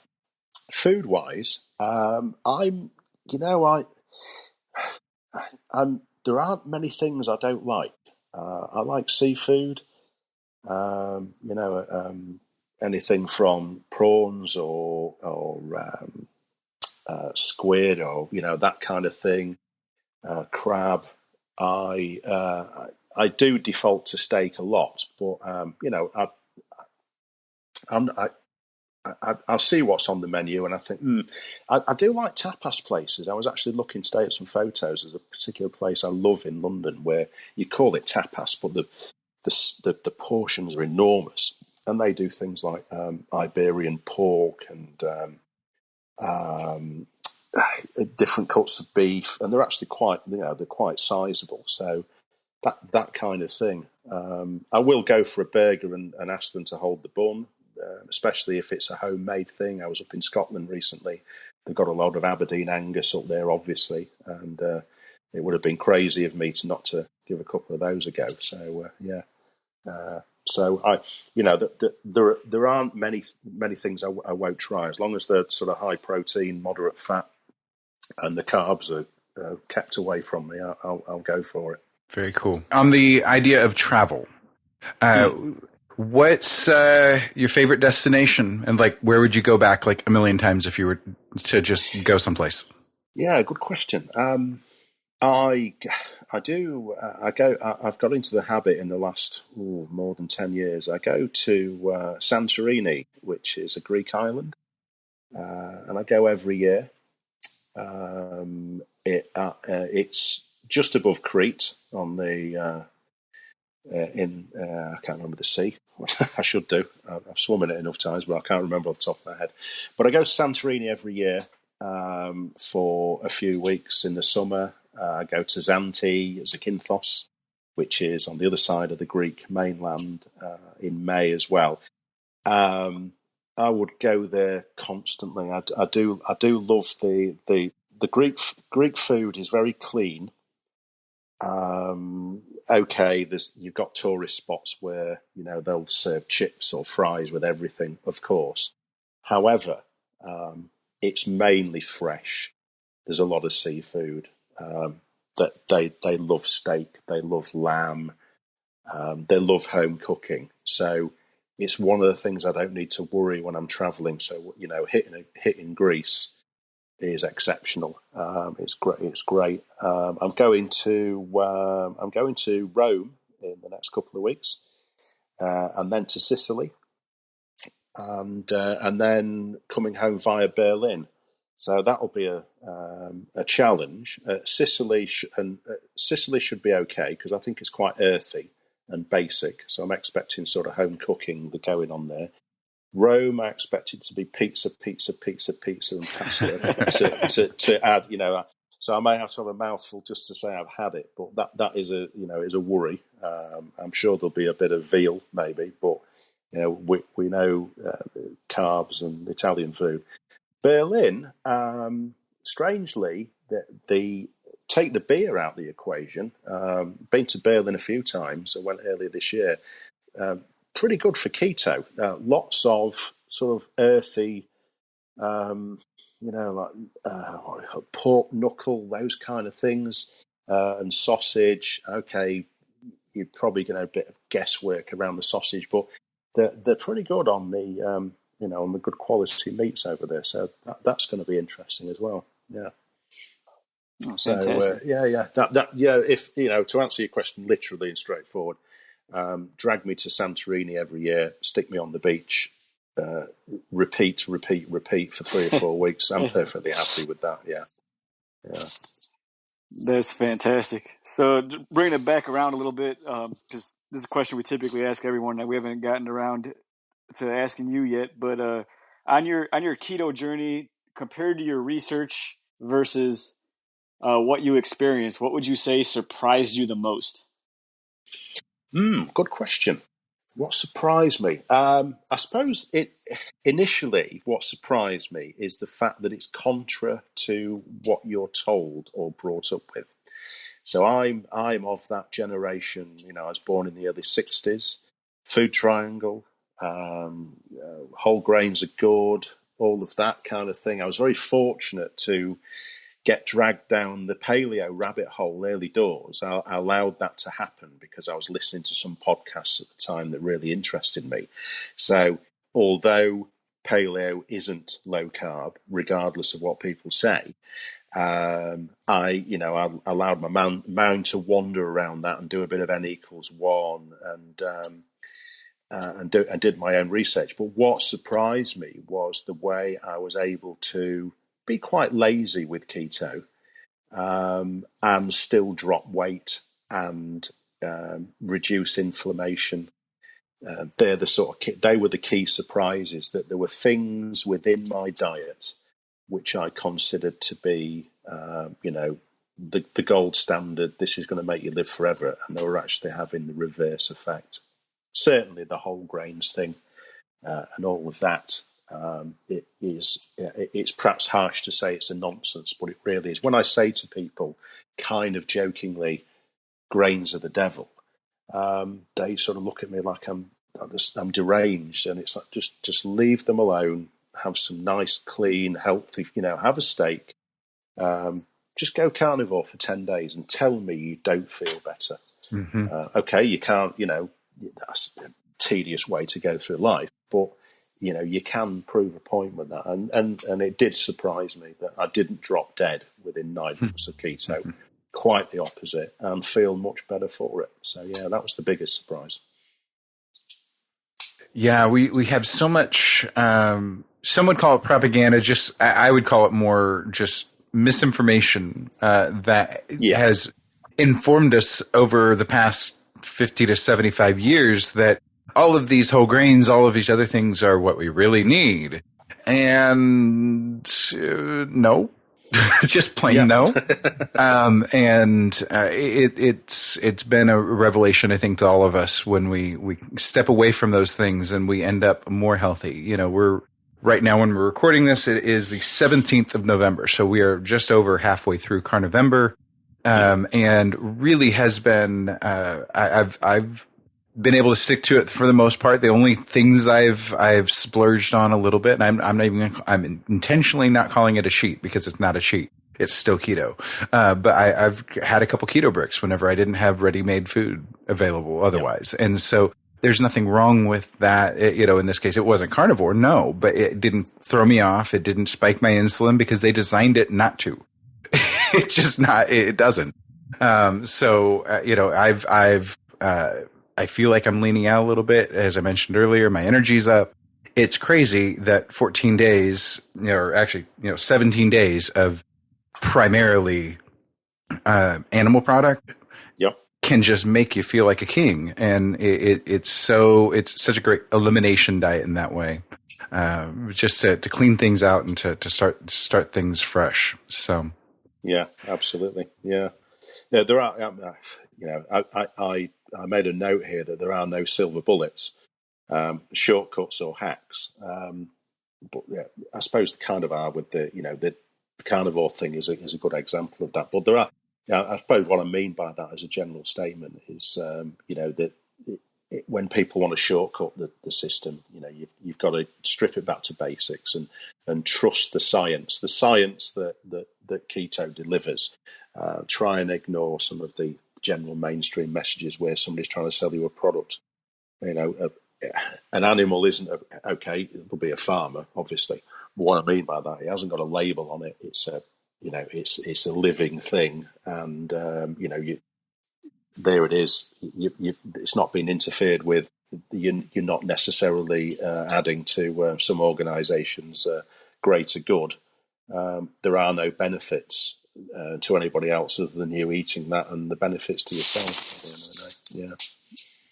Food wise, I'm, you know, I'm. There aren't many things I don't like. I like seafood. You know, anything from prawns or squid or that kind of thing. Crab. I do default to steak a lot, but I'm, I'll see what's on the menu, and I think I do like tapas places. I was actually looking today at some photos. There's a particular place I love in London where you call it tapas, but the portions are enormous, and they do things like Iberian pork and um, different cuts of beef, and they're actually they're quite sizable. So that kind of thing. I will go for a burger and ask them to hold the bun, especially if it's a homemade thing. I was up in Scotland recently. They've got a lot of Aberdeen Angus up there, obviously, and it would have been crazy of me to not to give a couple of those a go. So yeah. So there aren't many things I won't try, as long as they're sort of high protein, moderate fat, and the carbs are kept away from me. I'll go for it. Very cool. On the idea of travel, what's your favorite destination, and like where would you go back like a million times if you were to just go someplace? Yeah, good question. I do. I've got into the habit in the last more than 10 years. I go to Santorini, which is a Greek island, and I go every year. It's just above Crete on the I can't remember the sea. I should do. I've swum in it enough times, but I can't remember off the top of my head. But I go to Santorini every year for a few weeks in the summer. I go to Zakynthos, which is on the other side of the Greek mainland, in May as well. I would go there constantly. I do love the Greek food is very clean. Okay, you've got tourist spots where they'll serve chips or fries with everything, of course. However, it's mainly fresh. There's a lot of seafood. That they love steak, they love lamb, they love home cooking. So it's one of the things I don't need to worry when I'm traveling. So hitting Greece is exceptional. It's great. It's great. I'm going to Rome in the next couple of weeks, and then to Sicily, and then coming home via Berlin. So that'll be a challenge. Sicily should be okay because I think it's quite earthy and basic. So I'm expecting sort of home cooking going on there. Rome, I expected to be pizza, and pasta to add. So I may have to have a mouthful just to say I've had it. But that is a worry. I'm sure there'll be a bit of veal maybe, but we know carbs and Italian food. Berlin, strangely, the take the beer out of the equation. Been to Berlin a few times. I went earlier this year. Pretty good for keto. Lots of sort of earthy, like pork knuckle, those kind of things, and sausage. Okay, you're probably going to have a bit of guesswork around the sausage, but they're pretty good on the on the good quality meats over there. So that's going to be interesting as well. Yeah. Oh, fantastic. If to answer your question literally and straightforward, drag me to Santorini every year, stick me on the beach, repeat for 3 or 4 weeks. I'm perfectly happy with that. Yeah. That's fantastic. So bringing it back around a little bit, because this is a question we typically ask everyone that we haven't gotten around to asking you yet. But on your keto journey, compared to your research versus what you experienced, what would you say surprised you the most? Good question. What surprised me? I suppose initially what surprised me is the fact that it's contra to what you're told or brought up with. So I'm of that generation. I was born in the early 60s. Food triangle, whole grains are good. all of that kind of thing. I was very fortunate to get dragged down the paleo rabbit hole early doors. I allowed that to happen because I was listening to some podcasts at the time that really interested me. So although paleo isn't low carb, regardless of what people say, I allowed my mind to wander around that and do a bit of N=1 and did my own research. But what surprised me was the way I was able to be quite lazy with keto and still drop weight and reduce inflammation. They were the key surprises, that there were things within my diet which I considered to be, the gold standard. This is going to make you live forever, and they were actually having the reverse effect. Certainly, the whole grains thing and all of that. It's perhaps harsh to say it's a nonsense, but it really is. When I say to people, kind of jokingly, grains are the devil, they sort of look at me like I'm deranged, and it's like, just leave them alone. Have some nice, clean, healthy, have a steak. Just go carnivore for 10 days and tell me you don't feel better. Mm-hmm. Okay, you can't, that's a tedious way to go through life, but you can prove a point with that. And it did surprise me that I didn't drop dead within 9 months of keto. Quite the opposite, and feel much better for it. So, yeah, that was the biggest surprise. Yeah, we have so much, some would call it propaganda, I would call it more just misinformation that has informed us over the past 50 to 75 years that all of these whole grains, all of these other things are what we really need. And no, just plain no. It's been a revelation, I think, to all of us when we step away from those things and we end up more healthy. We're right now, when we're recording this, it is the 17th of November. So we are just over halfway through Carnivember. And really has been, I've been able to stick to it for the most part. The only things I've splurged on a little bit, and I'm intentionally not calling it a cheat because it's not a cheat. It's still keto. But I've had a couple keto bricks whenever I didn't have ready-made food available otherwise. Yep. And so there's nothing wrong with that. In this case, it wasn't carnivore. No, but it didn't throw me off. It didn't spike my insulin because they designed it not to. It's just not, it doesn't. I feel like I'm leaning out a little bit. As I mentioned earlier, my energy's up. It's crazy that 14 days, or actually, 17 days of primarily animal product can just make you feel like a king. And it's such a great elimination diet in that way. Just to clean things out and to start things fresh. So. Yeah, absolutely. Yeah. There are, I made a note here that there are no silver bullets, shortcuts or hacks. But yeah, I suppose the carnivore with the carnivore thing is a good example of that. But there are, I suppose what I mean by that as a general statement is, that when people want to shortcut the system, you've got to strip it back to basics and trust the science that keto delivers. Try and ignore some of the general mainstream messages where somebody's trying to sell you a product. An animal isn't okay. It'll be a farmer, obviously. But what I mean by that, it hasn't got a label on it. It's it's a living thing, and there it is. It's not been interfered with. You're not necessarily adding to some organisation's greater good. There are no benefits to anybody else other than you eating that, and the benefits to yourself. Yeah.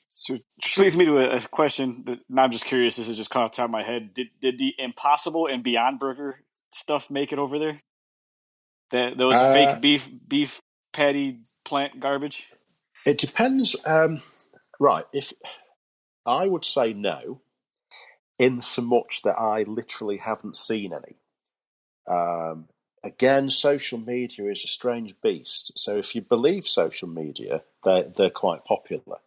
So which leads me to a question that, and I'm just curious, this is just caught off the top of my head. Did the Impossible and Beyond Burger stuff make it over there? Those fake beef patty plant garbage? It depends. Right. If I would say no, in so much that I literally haven't seen any. Again, social media is a strange beast. So if you believe social media, they're quite popular.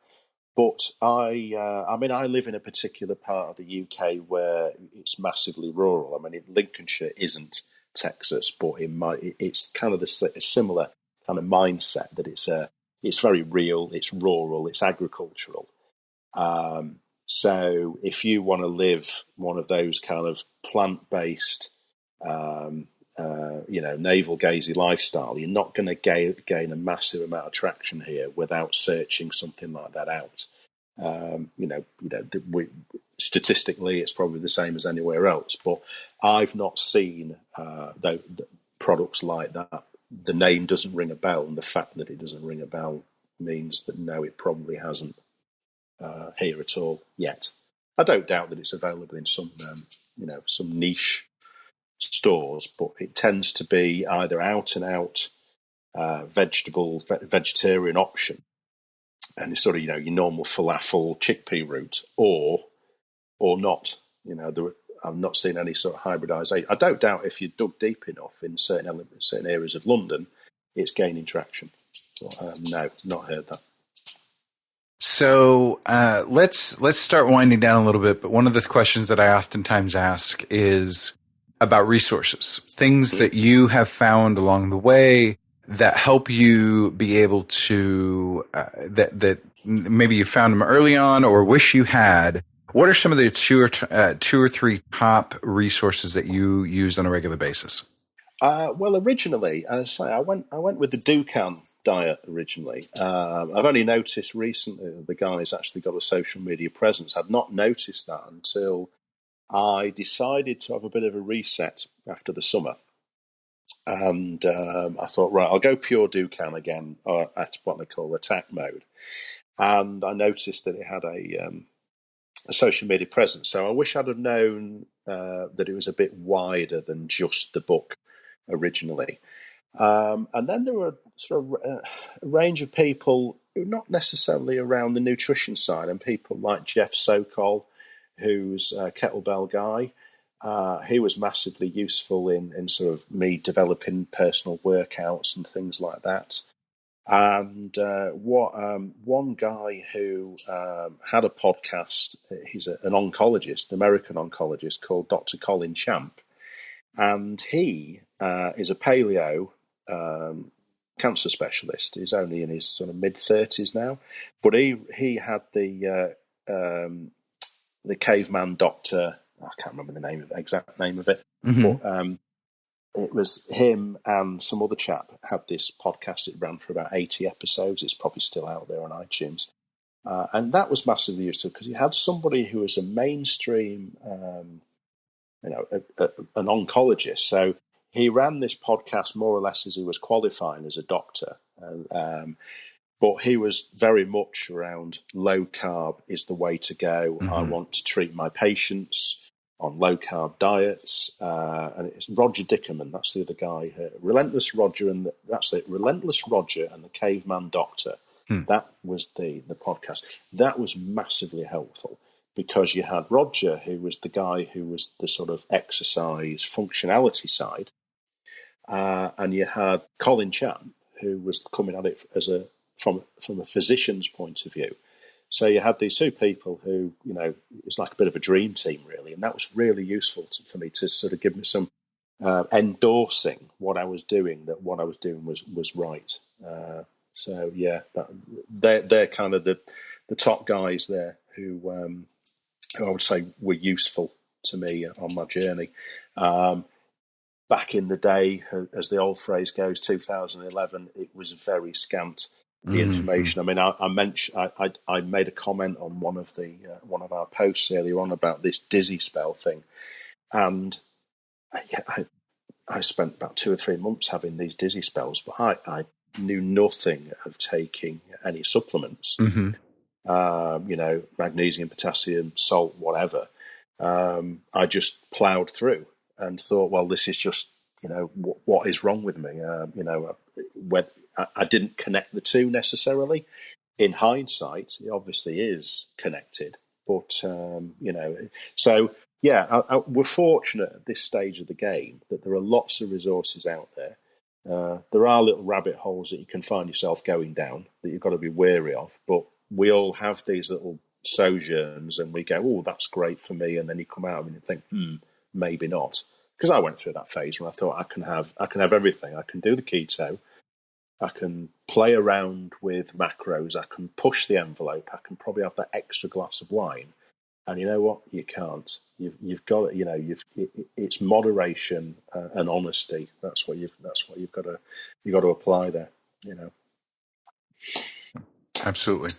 But I mean, I live in a particular part of the UK where it's massively rural. I mean, Lincolnshire isn't Texas, but it's kind of a similar kind of mindset that it's very real, it's rural, it's agricultural. So if you want to live one of those kind of plant-based, navel gazy lifestyle, you're not going to gain a massive amount of traction here without searching something like that out. Statistically, it's probably the same as anywhere else, but I've not seen the products like that. The name doesn't ring a bell, and the fact that it doesn't ring a bell means that no, it probably hasn't here at all yet. I don't doubt that it's available in some niche stores, but it tends to be either out and out vegetarian option, and it's sort of your normal falafel chickpea route, or not. I've not seen any sort of hybridization. I don't doubt if you dug deep enough in certain areas of London, it's gaining traction. But, no, not heard that. So let's start winding down a little bit. But one of the questions that I oftentimes ask is about resources, things that you have found along the way that help you be able to that maybe you found them early on or wish you had. What are some of the two or three top resources that you use on a regular basis? Well, originally, as I say, I went with the Dukan diet originally. I've only noticed recently that the guy's actually got a social media presence. I'd not noticed that until I decided to have a bit of a reset after the summer. And I thought, right, I'll go pure Dukan again, at what they call attack mode. And I noticed that it had a social media presence. So I wish I'd have known that it was a bit wider than just the book originally. And then there were sort of a range of people who not necessarily around the nutrition side, and people like Jeff Sokol, who's a kettlebell guy. He was massively useful in sort of me developing personal workouts and things like that. And one guy who had a podcast, he's an oncologist, an American oncologist called Dr. Colin Champ. And he is a paleo cancer specialist. He's only in his sort of mid-30s now. But he had the caveman doctor, I can't remember the exact name of it, but it was him and some other chap had this podcast. It ran for about 80 episodes. It's probably still out there on iTunes. And that was massively useful because he had somebody who was a mainstream, an oncologist. So he ran this podcast more or less as he was qualifying as a doctor. But he was very much around low carb is the way to go. I want to treat my patients on low carb diets. And it's Roger Dickerman, that's the other guy. Relentless Roger and the Caveman Doctor. That was the podcast. That was massively helpful because you had Roger, who was the guy who was the sort of exercise functionality side, and you had Colin Champ, who was coming at it from a physician's point of view. So you had these two people who, it's like a bit of a dream team, really, and that was really useful for me to sort of give me some endorsing what I was doing, that what I was doing was right. So yeah, they're kind of the top guys there who I would say were useful to me on my journey. Back in the day, as the old phrase goes, 2011, it was very scant, the information. I mean, I mentioned I made a comment on one of our posts earlier on about this dizzy spell thing, and I spent about 2 or 3 months having these dizzy spells, but I knew nothing of taking any supplements. Magnesium, potassium, salt, whatever. I just ploughed through and thought, well, this is just, what is wrong with me? When I didn't connect the two necessarily. In hindsight, it obviously is connected, but so yeah, we're fortunate at this stage of the game that there are lots of resources out there. There are little rabbit holes that you can find yourself going down that you've got to be wary of, but we all have these little sojourns, and we go, "Oh, that's great for me," and then you come out and you think, maybe not. Because I went through that phase when I thought I can have everything. I can do the keto, I can play around with macros, I can push the envelope, I can probably have that extra glass of wine. And you know what? You can't. You've got it. It's moderation and honesty. That's what you've got to apply there. Absolutely.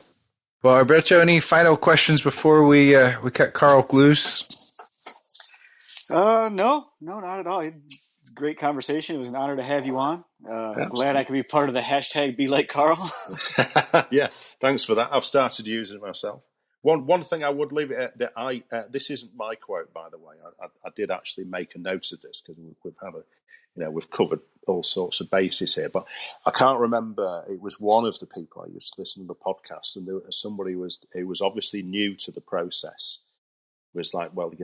Well, Alberto, any final questions before we cut Karl loose? No, not at all. It's a great conversation. It was an honor to have you on. I'm glad I could be part of the hashtag Be Like Karl. Yeah, thanks for that. I've started using it myself. One thing I would leave it at, this isn't my quote, by the way. I did actually make a note of this because we've covered all sorts of bases here, but I can't remember. It was one of the people I used to listen to the podcast, and somebody who was obviously new to the process was like, well,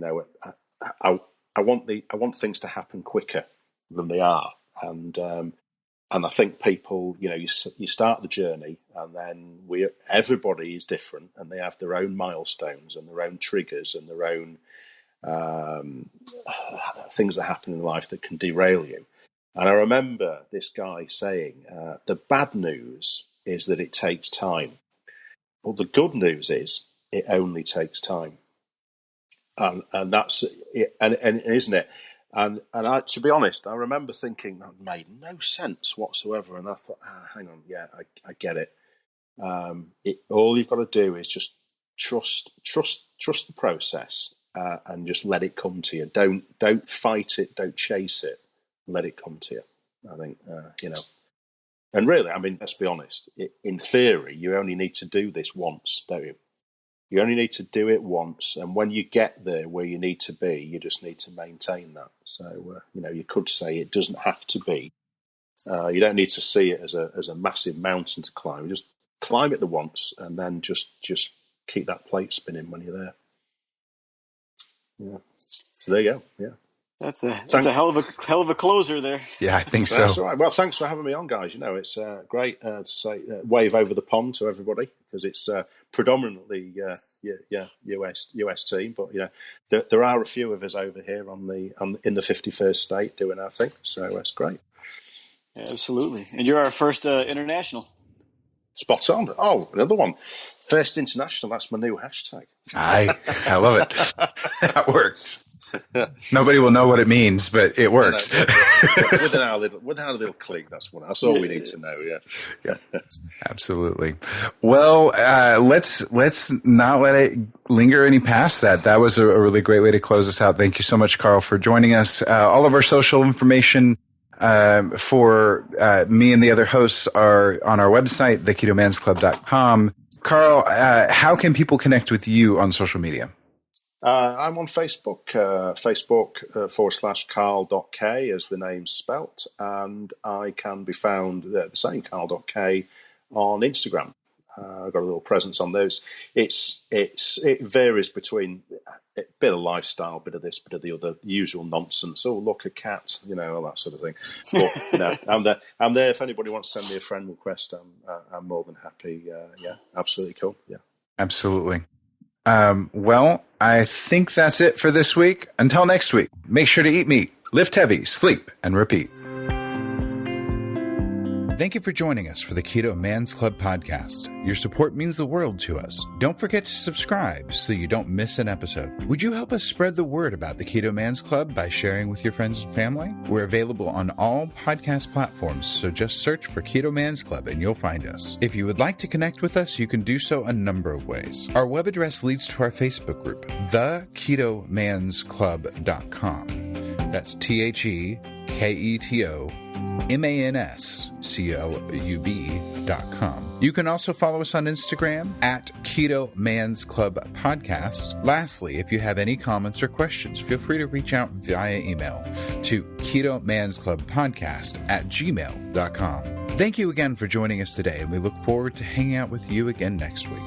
I want things to happen quicker than they are, and I think people, you start the journey, and then everybody is different, and they have their own milestones and their own triggers and their own things that happen in life that can derail you. And I remember this guy saying, the bad news is that it takes time. Well, the good news is it only takes time. And that's it, and isn't it? And I, to be honest, I remember thinking that made no sense whatsoever. And I thought, hang on, yeah, I get it. All you've got to do is just trust the process, and just let it come to you. Don't fight it. Don't chase it. Let it come to you. I think And really, I mean, let's be honest. In theory, you only need to do this once, don't you? You only need to do it once, and when you get there where you need to be, you just need to maintain that. So, you could say it doesn't have to be. You don't need to see it as a massive mountain to climb. You just climb it the once, and then just keep that plate spinning when you're there. Yeah. So there you go. Yeah. That's a hell of a closer there. Yeah, I think so. That's all right. Well, thanks for having me on, guys. It's great to say wave over the pond to everybody, because it's predominantly US team, but there are a few of us over here in the 51st state doing our thing. So that's great. Yeah, absolutely. And you're our first international. Spot on. Oh, another one. First international. That's my new hashtag. I love it. That works. Nobody will know what it means, but it works. Within our little clique, that's all we need to know. Yeah. Absolutely. Well, let's not let it linger any past that. That was a really great way to close us out. Thank you so much, Karl, for joining us. All of our social information for me and the other hosts are on our website, theketomansclub.com. Karl, how can people connect with you on social media? I'm on Facebook, /Karl.Kay as the name's spelt, and I can be found the same Karl.Kay on Instagram. I've got a little presence on those. It varies between a bit of lifestyle, bit of this, bit of the other, usual nonsense. Oh, look, a cat, all that sort of thing. But I'm there. If anybody wants to send me a friend request, I'm more than happy. Yeah, absolutely cool. Yeah, absolutely. Well, I think that's it for this week. Until next week, make sure to eat meat, lift heavy, sleep, and repeat. Thank you for joining us for the Keto Man's Club podcast. Your support means the world to us. Don't forget to subscribe so you don't miss an episode. Would you help us spread the word about the Keto Man's Club by sharing with your friends and family? We're available on all podcast platforms, so just search for Keto Man's Club and you'll find us. If you would like to connect with us, you can do so a number of ways. Our web address leads to our Facebook group, theketomansclub.com. That's TheKetoMansClub.com. You can also follow us on Instagram at Keto Man's Club Podcast. Lastly, if you have any comments or questions, feel free to reach out via email to KetoMansClubPodcast@gmail.com. Thank you again for joining us today, and we look forward to hanging out with you again next week.